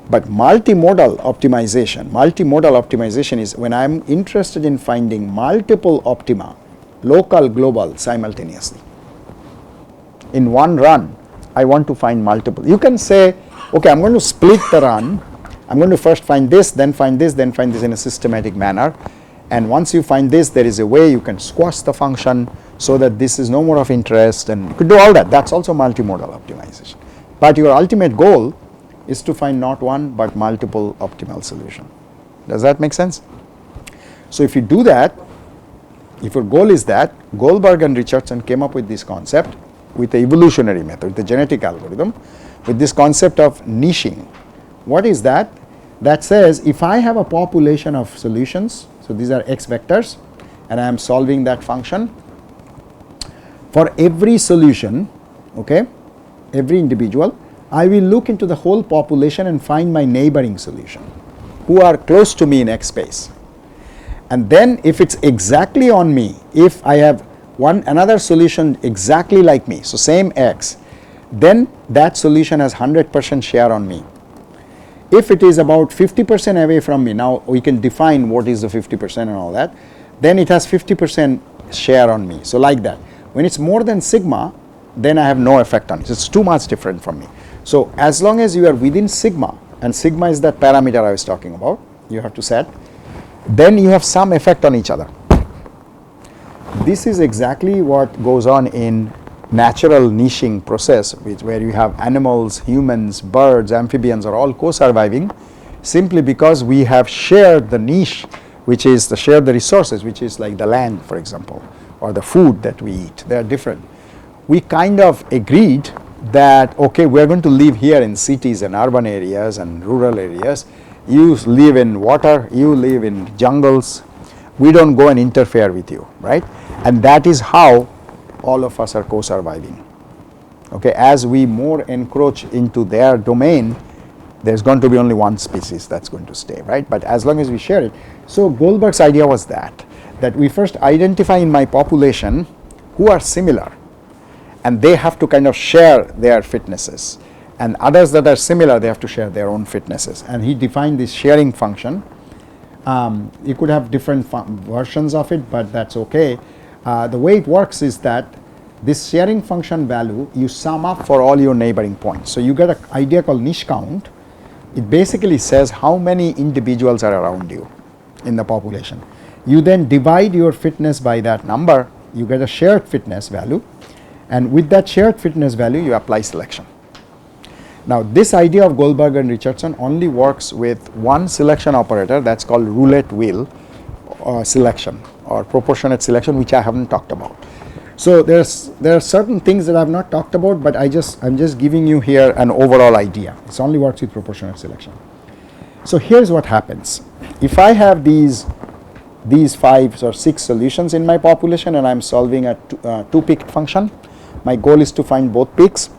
S2: But multimodal optimization is when I'm interested in finding multiple optima, local, global, simultaneously. In one run, I want to find multiple. You can say, okay, I'm going to split the run. I'm going to first find this, then find this, then find this in a systematic manner. And once you find this, there is a way you can squash the function so that this is no more of interest, and you could do all that. That's also multimodal optimization. But your ultimate goal is to find not one but multiple optimal solution. Does that make sense? So if you do that, if your goal is that, Goldberg and Richardson came up with this concept with the evolutionary method, the genetic algorithm, with this concept of niching. What is that? That says if I have a population of solutions, so these are x vectors, and I am solving that function, for every solution, okay, every individual, I will look into the whole population and find my neighboring solution who are close to me in x space. And then if it's exactly on me, if I have another solution exactly like me, so same x, then that solution has 100% share on me. If it is about 50% away from me, now we can define what is the 50% and all that, then it has 50% share on me. So like that. When it's more than sigma, then I have no effect on it. It's too much different from me. So as long as you are within sigma, and sigma is that parameter I was talking about, you have to set, then you have some effect on each other. This is exactly what goes on in natural niching process, where you have animals, humans, birds, amphibians are all co-surviving simply because we have shared the niche, which is shared the resources, which is like the land, for example, or the food that we eat. They are different. We kind of agreed that, okay, we are going to live here in cities and urban areas and rural areas. You live in water, you live in jungles. We don't go and interfere with you, right? And that is how all of us are co-surviving. Okay, as we more encroach into their domain, there's going to be only one species that's going to stay, right? But as long as we share it. So Goldberg's idea was that we first identify in my population who are similar, and they have to kind of share their fitnesses, and others that are similar, they have to share their own fitnesses. And he defined this sharing function. You could have different versions of it, but that's okay. The way it works is that this sharing function value you sum up for all your neighboring points. So you get an idea called niche count. It basically says how many individuals are around you in the population. You then divide your fitness by that number, you get a shared fitness value, and with that shared fitness value you apply selection. Now this idea of Goldberg and Richardson only works with one selection operator, that's called roulette wheel selection or proportionate selection, which I haven't talked about. So there are certain things that I have not talked about, but I'm just giving you here an overall idea. It only works with proportionate selection. So here's what happens. If I have these these 5 or 6 solutions in my population and I am solving a two-peak function. My goal is to find both peaks.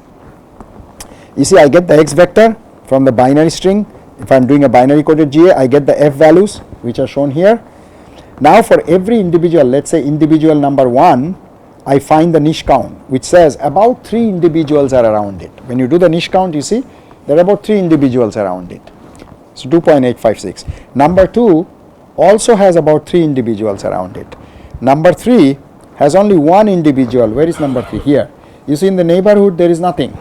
S2: You see, I get the x vector from the binary string. If I am doing a binary coded GA, I get the f values which are shown here. Now for every individual, let's say individual number 1, I find the niche count, which says about 3 individuals are around it. When you do the niche count, you see there are about 3 individuals around it. So 2.856. Number 2 also has about 3 individuals around it. Number 3 has only 1 individual. Where is number 3? Here. You see in the neighborhood there is nothing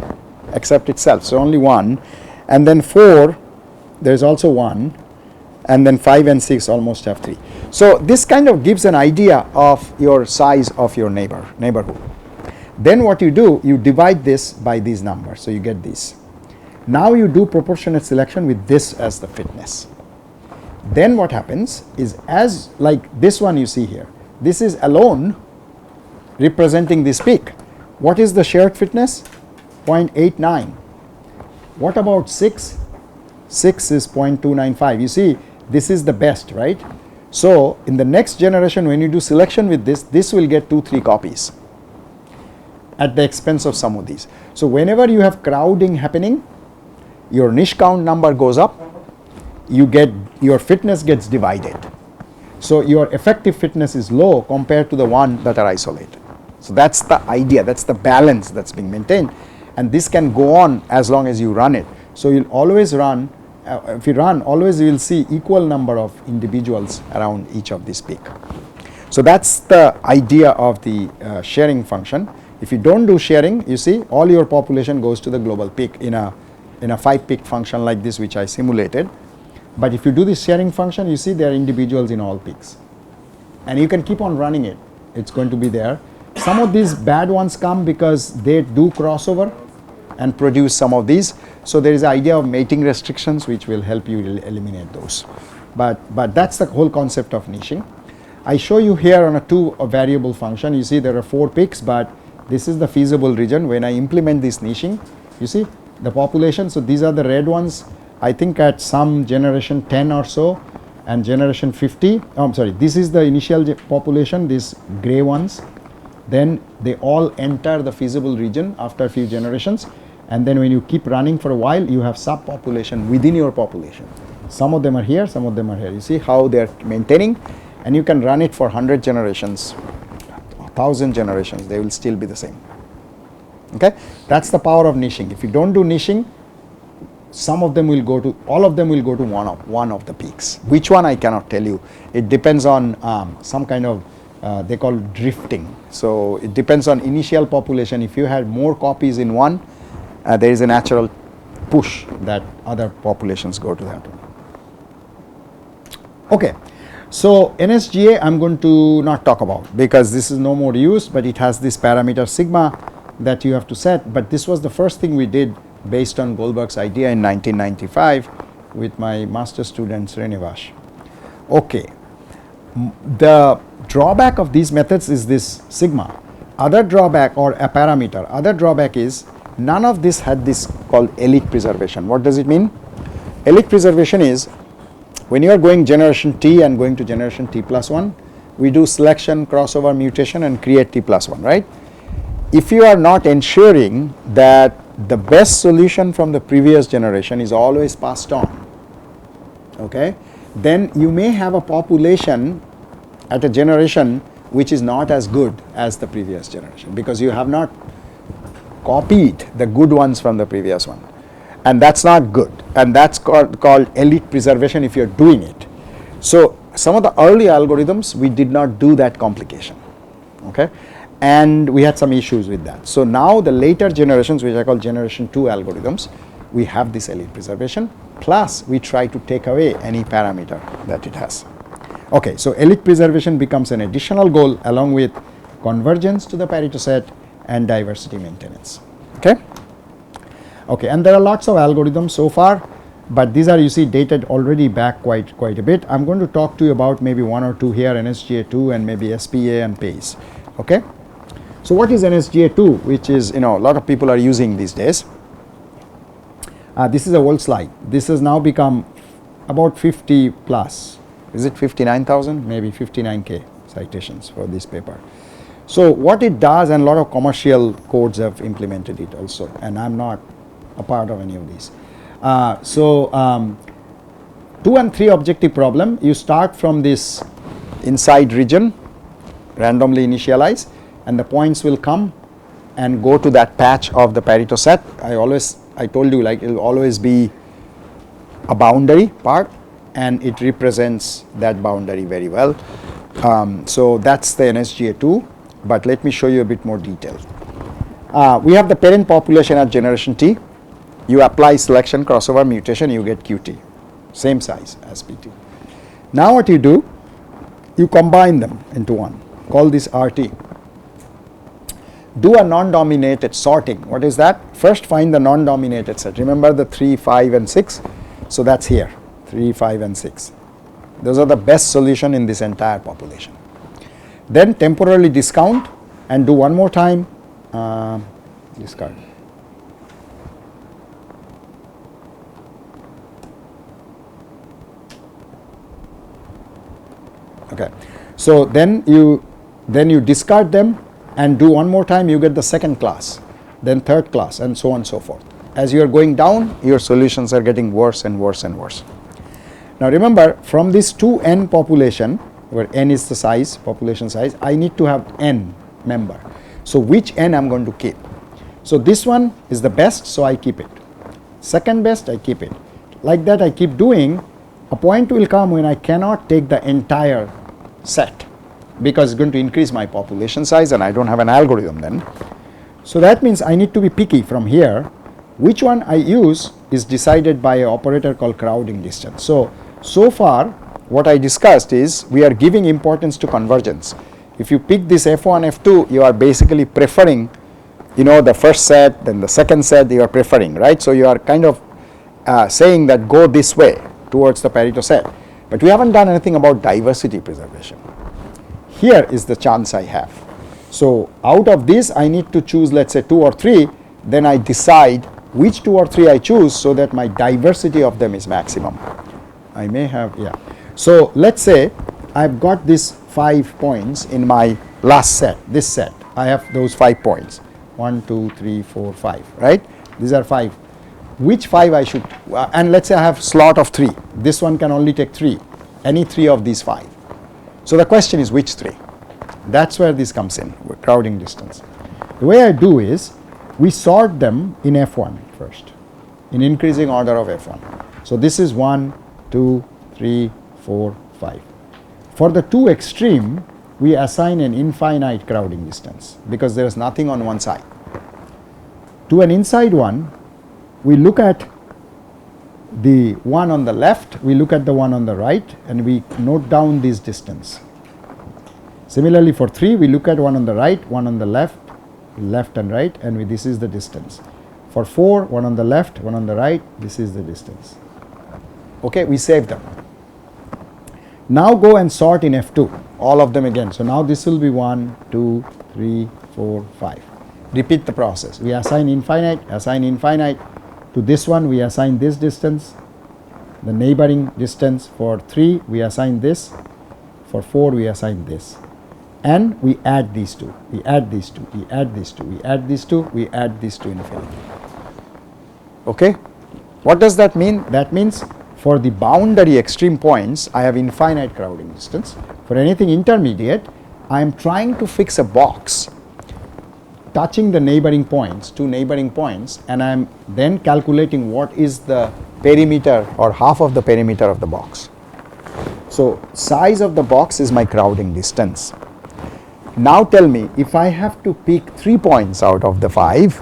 S2: except itself, so only 1. And then 4, there is also 1. And then 5 and 6 almost have 3. So this kind of gives an idea of your size of your neighborhood. Then what you do, you divide this by these numbers, so you get these. Now you do proportionate selection with this as the fitness. Then what happens is, as like this one you see here, this is alone representing this peak. What is the shared fitness? 0.89. What about 6? 6 is 0.295. You see, this is the best, right? So in the next generation, when you do selection with this, this will get 2-3 copies at the expense of some of these. So whenever you have crowding happening, your niche count number goes up, you get your fitness gets divided. So your effective fitness is low compared to the one that are isolated. So that's the idea, that's the balance that's being maintained, and this can go on as long as you run it. So you'll always run, if you run, always you will see equal number of individuals around each of this peak. So that's the idea of the sharing function. If you don't do sharing, you see all your population goes to the global peak in a 5-peak function like this, which I simulated. But if you do this sharing function, you see there are individuals in all peaks, and you can keep on running it. It's going to be there. Some of these bad ones come because they do crossover and produce some of these. So there is an idea of mating restrictions which will help you eliminate those. But that's the whole concept of niching. I show you here on a 2 variable function. You see there are 4 peaks, but this is the feasible region. When I implement this niching, you see the population. So these are the red ones. I think at some generation 10 or so and generation 50. I'm sorry, this is the initial population, these gray ones. Then they all enter the feasible region after a few generations. And then when you keep running for a while, you have subpopulation within your population. Some of them are here, some of them are here. You see how they are maintaining, and you can run it for 100 generations, 1,000 generations, they will still be the same. Okay, that's the power of niching. If you don't do niching, some of them will go to, all of them will go to one of the peaks. Which one I cannot tell you. It depends on some kind of they call drifting. So it depends on initial population. If you had more copies in one, there is a natural push that other populations go to that one. Okay, so NSGA I'm going to not talk about because this is no more used, but it has this parameter sigma that you have to set. But this was the first thing we did based on Goldberg's idea in 1995 with my master student Srinivas. Okay, the drawback of these methods is this sigma. Other drawback, or a parameter, other drawback is none of this had this called elite preservation. What does it mean? Elite preservation is when you are going generation T and going to generation T plus 1, we do selection, crossover, mutation and create T plus 1, right? If you are not ensuring that the best solution from the previous generation is always passed on, okay, then you may have a population at a generation which is not as good as the previous generation because you have not copied the good ones from the previous one, and that's not good, and that's called elite preservation if you're doing it. So some of the early algorithms we did not do that complication, okay, and we had some issues with that. So now the later generations, which I call generation 2 algorithms, we have this elite preservation, plus we try to take away any parameter that it has. Okay, so elite preservation becomes an additional goal along with convergence to the Pareto set and diversity maintenance. Okay, okay, and there are lots of algorithms so far, but these are, you see, dated already back quite a bit. I'm going to talk to you about maybe 1 or 2 here, NSGA2 and maybe SPA and PACE. Okay, so what is NSGA2, which is, you know, a lot of people are using these days. This is a old slide. This has now become about 50 plus Is it 59,000? Maybe 59K citations for this paper. So what it does, and a lot of commercial codes have implemented it also, and I'm not a part of any of these. 2 and 3 objective problem, you start from this inside region, randomly initialize, and the points will come and go to that patch of the Pareto set. I told you, like, it will always be a boundary part, and it represents that boundary very well. So that's the NSGA2, but let me show you a bit more detail. We have the parent population at generation T. You apply selection, crossover, mutation, you get QT, same size as PT. Now what you do, you combine them into one, call this RT. Do a non-dominated sorting. What is that? First find the non-dominated set. Remember the 3, 5 and 6? So that's here, 3, 5 and 6. Those are the best solution in this entire population. Then temporarily discount and do one more time, discard. Okay, so then you discard them and do one more time, you get the second class, then third class, and so on and so forth. As you are going down, your solutions are getting worse and worse and worse. Now remember, from this 2n population, where n is the size, population size, I need to have n member. So which n I'm going to keep? So this one is the best, so I keep it. Second best, I keep it. Like that I keep doing. A point will come when I cannot take the entire set, because it's going to increase my population size and I don't have an algorithm then. So that means I need to be picky from here. Which one I use is decided by an operator called crowding distance. So far what I discussed is we are giving importance to convergence. If you pick this F1, F2, you are basically preferring, the first set, then the second set you are preferring, right? So you are kind of saying that go this way towards the Pareto set. But we haven't done anything about diversity preservation. Here is the chance I have. So out of this I need to choose, let's say 2 or 3, then I decide which 2 or 3 I choose so that my diversity of them is maximum. I may have, So let's say I've got these 5 points in my last set, this set. I have those 5 points, 1, 2, 3, 4, 5, right? These are 5. Which 5 I should, and let's say I have slot of 3. This one can only take 3, any 3 of these 5. So the question is which 3? That's where this comes in, with crowding distance. The way I do is, we sort them in F1 first, in increasing order of F1. So this is 1, 2, 3, 4, 5. For the 2 extreme, we assign an infinite crowding distance because there is nothing on one side. To an inside one, we look at the one on the left, we look at the one on the right, and we note down this distance. Similarly for 3, we look at one on the right, one on the left and right, and this is the distance. For 4, one on the left, one on the right, this is the distance. Okay, we save them. Now go and sort in F2, all of them again. So now this will be 1, 2, 3, 4, 5. Repeat the process. We assign infinite. To this one we assign this distance, the neighboring distance. For 3 we assign this, for 4 we assign this, and we add these 2, we add these 2, we add these 2, we add these 2, we add these 2 infinity. Okay, what does that mean? That means for the boundary extreme points I have infinite crowding distance. For anything intermediate I am trying to fix a box touching the neighboring points, 2 neighboring points, and I am then calculating what is the perimeter or half of the perimeter of the box. So size of the box is my crowding distance. Now tell me, if I have to pick 3 points out of the 5,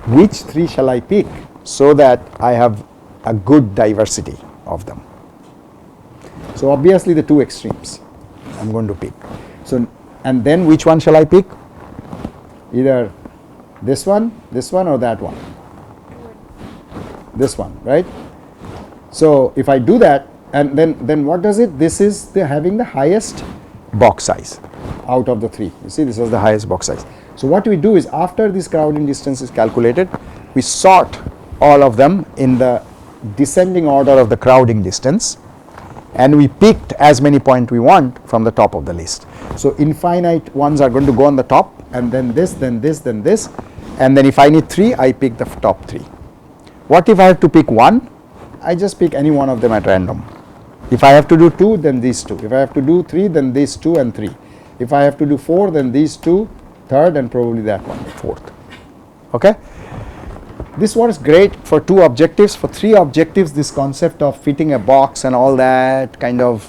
S2: which 3 shall I pick so that I have a good diversity of them? So obviously the 2 extremes I am going to pick. So, and then which one shall I pick? Either this one or that one. This one, right? So if I do that, and then what does it? This is having the highest box size out of the 3. You see, this is the highest box size. So what we do is, after this crowding distance is calculated, we sort all of them in the descending order of the crowding distance, and we picked as many points we want from the top of the list. So infinite ones are going to go on the top, and then this, then this, then this, and then if I need 3, I pick the top 3. What if I have to pick 1? I just pick any one of them at random. If I have to do 2, then these 2. If I have to do 3, then these 2 and 3. If I have to do 4, then these 2, third, and probably that one, fourth. Okay? This works great for 2 objectives. For 3 objectives, this concept of fitting a box and all that kind of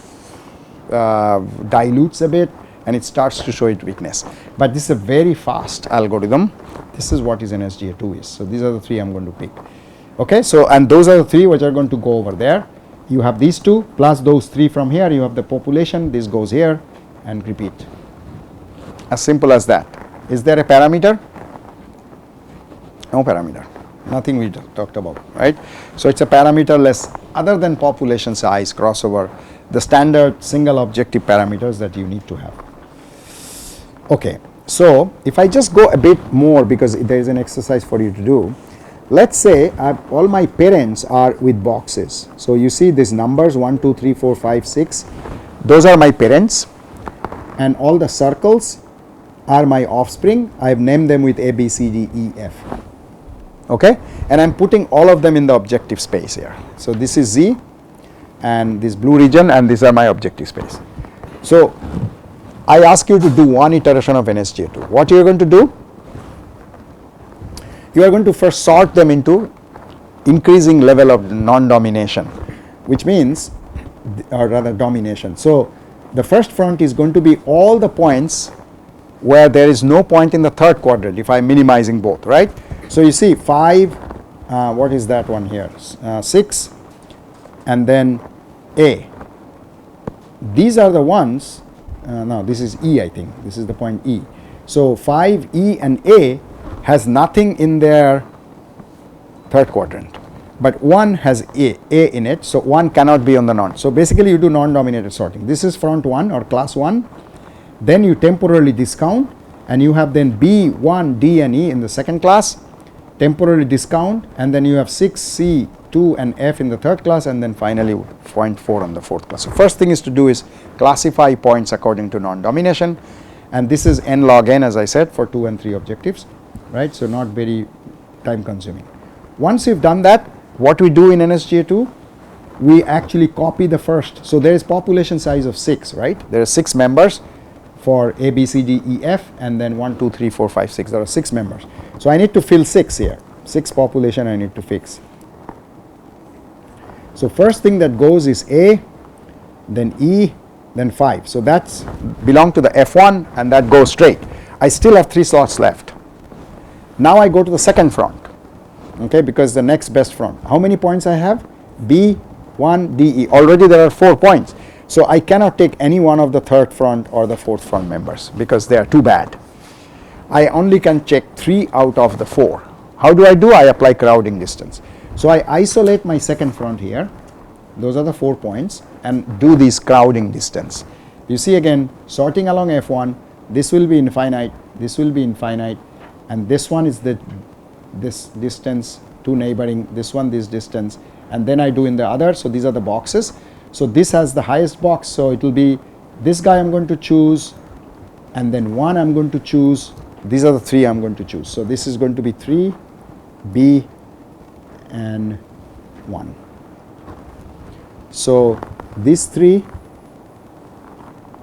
S2: dilutes a bit, and it starts to show its weakness. But this is a very fast algorithm. This is what is an SGA2 is. So these are the 3 I'm going to pick. Okay, so and those are the 3 which are going to go over there. You have these 2 plus those 3 from here. You have the population. This goes here and repeat. As simple as that. Is there a parameter? No parameter. Nothing we talked about, right? So it's a parameterless, other than population size, crossover, the standard single objective parameters that you need to have. Okay, so if I just go a bit more, because there is an exercise for you to do. Let's say all my parents are with boxes. So you see these numbers 1, 2, 3, 4, 5, 6. Those are my parents, and all the circles are my offspring. I have named them with A, B, C, D, E, F. Okay, and I'm putting all of them in the objective space here. So this is Z, and this blue region, and these are my objective space. So I ask you to do one iteration of NSGA2. What you are going to do? You are going to first sort them into increasing level of non-domination, which means, or rather domination. So the first front is going to be all the points where there is no point in the third quadrant if I'm minimizing both, right? So you see 5, what is that one here? 6, and then A. These are the ones, no, this is E, I think. This is the point E. So 5, E, and A has nothing in their third quadrant, but 1 has A in it, so 1 cannot be on the non. So basically you do non-dominated sorting. This is front 1 or class 1. Then you temporarily discount, and you have then B, 1, D, and E in the second class. Temporarily discount, and then you have 6, C, 2, and F in the third class, and then finally 0.4 on the fourth class. So first thing is to do is classify points according to non-domination, and this is n log n, as I said, for 2 and 3 objectives, right? So not very time consuming. Once you've done that, what we do in NSGA2, we actually copy the first. So there is population size of 6, right? There are 6 members for A, B, C, D, E, F, and then 1, 2, 3, 4, 5, 6. There are 6 members. So I need to fill 6 here. 6 population I need to fix. So first thing that goes is A, then E, then 5. So that's belong to the F1, and that goes straight. I still have 3 slots left. Now I go to the second front, okay, because the next best front. How many points I have? B, 1, D, E. Already there are 4 points. So I cannot take any one of the third front or the fourth front members because they are too bad. I only can check 3 out of the 4. How do? I apply crowding distance. So I isolate my second front here. Those are the 4 points, and do this crowding distance. You see again, sorting along F1, this will be infinite, this will be infinite, and this one is this distance to neighboring, this one this distance, and then I do in the other. So these are the boxes. So this has the highest box, so it will be this guy I'm going to choose, and then 1 I'm going to choose. These are the 3 I'm going to choose. So this is going to be 3, B, and 1. So these 3,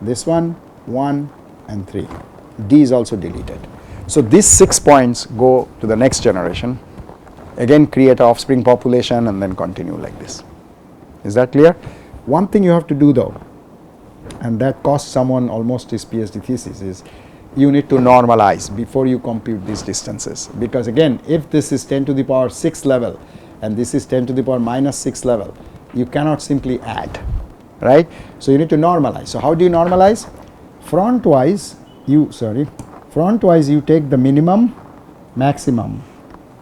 S2: this one, 1, and 3. D is also deleted. So these 6 points go to the next generation. Again, create an offspring population and then continue like this. Is that clear? One thing you have to do though, and that costs someone almost his PhD thesis, is you need to normalize before you compute these distances. Because again, if this is 10 to the power 6 level and this is 10 to the power minus 6 level, you cannot simply add, right? So you need to normalize. So how do you normalize? Frontwise you take the minimum, maximum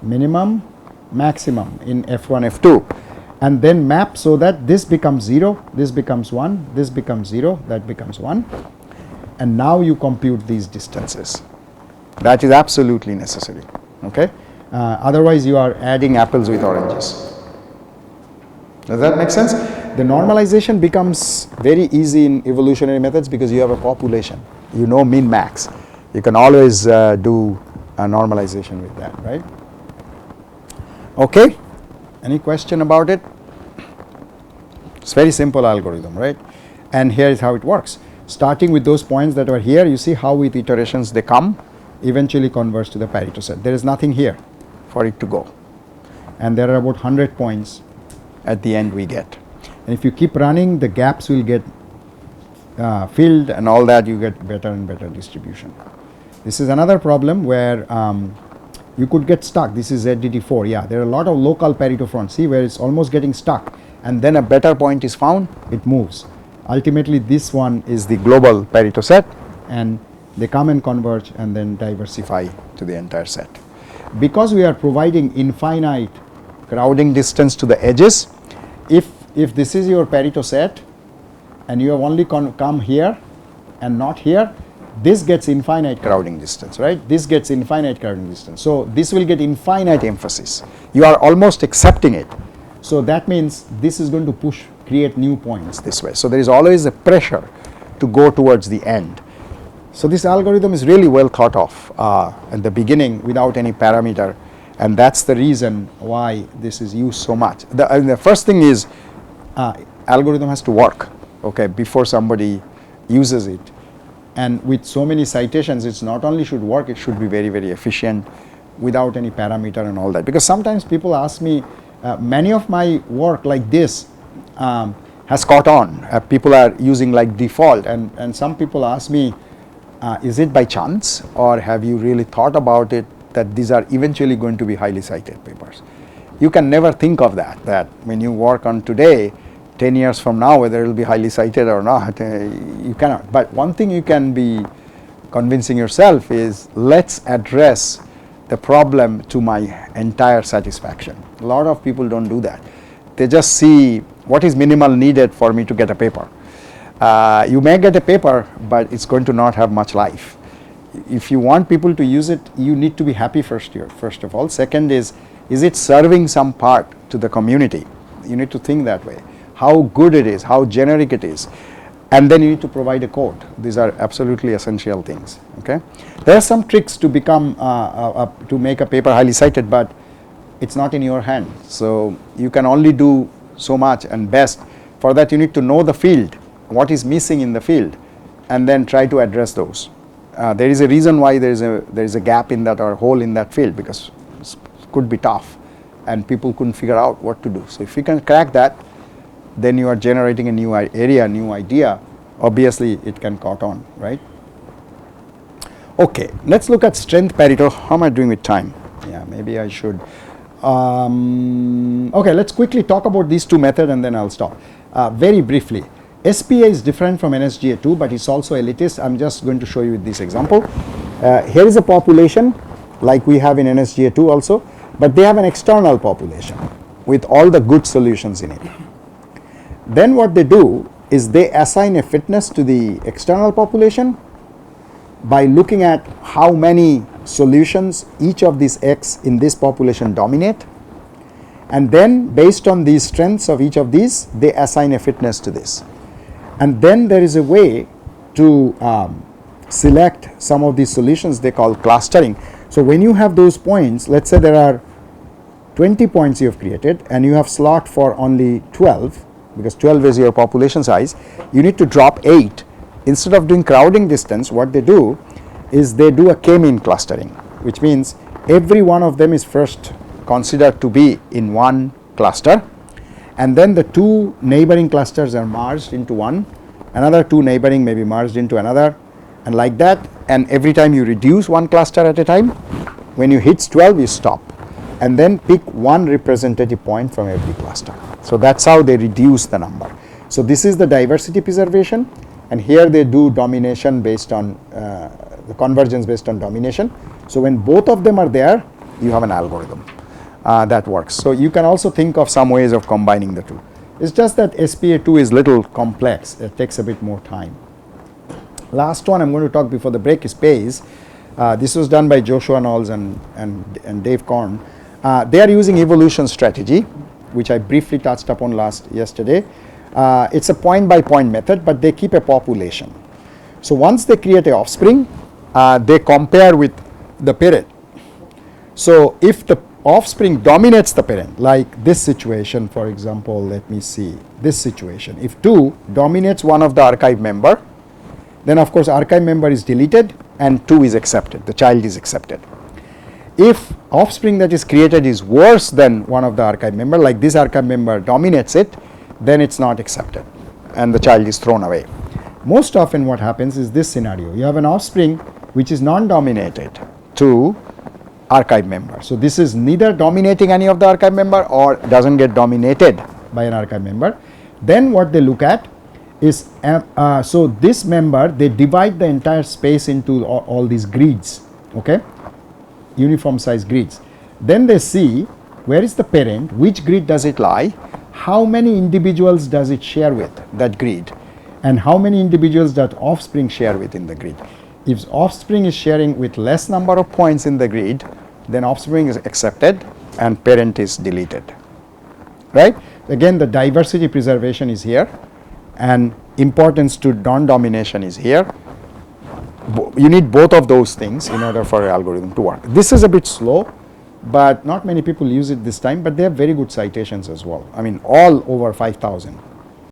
S2: in F1, F2, and then map so that this becomes 0, this becomes 1, this becomes 0, that becomes 1, and now you compute these distances. That is absolutely necessary, okay? Otherwise you are adding apples with oranges. Does that make sense? The normalization becomes very easy in evolutionary methods because you have a population. You know min max. You can always do a normalization with that, right? Okay. Any question about it? It's very simple algorithm, right? And here is how it works. Starting with those points that are here, you see how with iterations they come, eventually converge to the Pareto set. There is nothing here for it to go. And there are about 100 points at the end we get. And if you keep running, the gaps will get filled and all that, you get better and better distribution. This is another problem where you could get stuck. This is ZDT4. Yeah, there are a lot of local Pareto fronts. See where it's almost getting stuck, and then a better point is found, it moves. Ultimately, this one is the global Pareto set, and they come and converge and then diversify to the entire set. Because we are providing infinite crowding distance to the edges, if this is your Pareto set and you have only come here and not here, this gets infinite crowding distance, right? This gets infinite crowding distance. So this will get infinite emphasis. You are almost accepting it. So that means this is going to create new points this way. So there is always a pressure to go towards the end. So this algorithm is really well thought of at the beginning without any parameter, and that's the reason why this is used so much. The first thing is algorithm has to work, okay, before somebody uses it. And with so many citations, it's not only should work, it should be very, very efficient without any parameter and all that. Because sometimes people ask me, many of my work like this has caught on. People are using like default, and some people ask me, is it by chance, or have you really thought about it that these are eventually going to be highly cited papers? You can never think of that when you work on today, 10 years from now, whether it will be highly cited or not, you cannot. But one thing you can be convincing yourself is, let's address the problem to my entire satisfaction. A lot of people don't do that. They just see what is minimal needed for me to get a paper. You may get a paper, but it's going to not have much life. If you want people to use it, you need to be happy first of all. Second is it serving some part to the community? You need to think that way. How good it is, how generic it is, and then you need to provide a code. These are absolutely essential things. Okay, there are some tricks to become to make a paper highly cited, but it's not in your hand. So you can only do so much, and best for that you need to know the field, what is missing in the field, and then try to address those. There is a reason why there is a gap in that or hole in that field, because it could be tough, and people couldn't figure out what to do. So if you can crack that, then you are generating a new area, a new idea. Obviously, it can caught on, right? Okay, let's look at strength Pareto. How am I doing with time? Yeah, maybe I should. Okay, let's quickly talk about these two methods and then I'll stop. Very briefly, SPA is different from NSGA2, but it's also elitist. I'm just going to show you with this example. Here is a population like we have in NSGA2 also, but they have an external population with all the good solutions in it. Then what they do is they assign a fitness to the external population by looking at how many solutions each of these X in this population dominate, and then based on these strengths of each of these, they assign a fitness to this. And then there is a way to select some of these solutions they call clustering. So when you have those points, let's say there are 20 points you have created and you have slot for only 12, because 12 is your population size, you need to drop 8. Instead of doing crowding distance, what they do is they do a k-mean clustering, which means every one of them is first considered to be in one cluster, and then the two neighboring clusters are merged into one, another two neighboring may be merged into another, and like that. And every time you reduce one cluster at a time, when you hit 12 you stop, and then pick one representative point from every cluster. So that's how they reduce the number. So this is the diversity preservation, and here they do domination based on the convergence based on domination. So when both of them are there, you have an algorithm that works. So you can also think of some ways of combining the two. It's just that SPA2 is little complex. It takes a bit more time. Last one I'm going to talk before the break is PACE. This was done by Joshua Knowles and Dave Korn. They are using evolution strategy, which I briefly touched upon yesterday. It's a point by point method, but they keep a population. So once they create a offspring, they compare with the parent. So if the offspring dominates the parent, like this situation, for example, let me see this situation. If 2 dominates one of the archive member, then of course archive member is deleted and 2 is accepted, the child is accepted. If offspring that is created is worse than one of the archive member, like this archive member dominates it, then it's not accepted and the child is thrown away. Most often what happens is this scenario. You have an offspring which is non-dominated to archive member. So this is neither dominating any of the archive member or doesn't get dominated by an archive member. Then what they look at is, so this member, they divide the entire space into all these grids, okay, uniform size grids. Then they see where is the parent, which grid does it lie, how many individuals does it share with that grid, and how many individuals that offspring share with in the grid. If offspring is sharing with less number of points in the grid, then offspring is accepted and parent is deleted, right? Again, the diversity preservation is here and importance to non-domination is here. You need both of those things in order for an algorithm to work. This is a bit slow, but not many people use it this time, but they have very good citations as well. I mean, all over 5,000.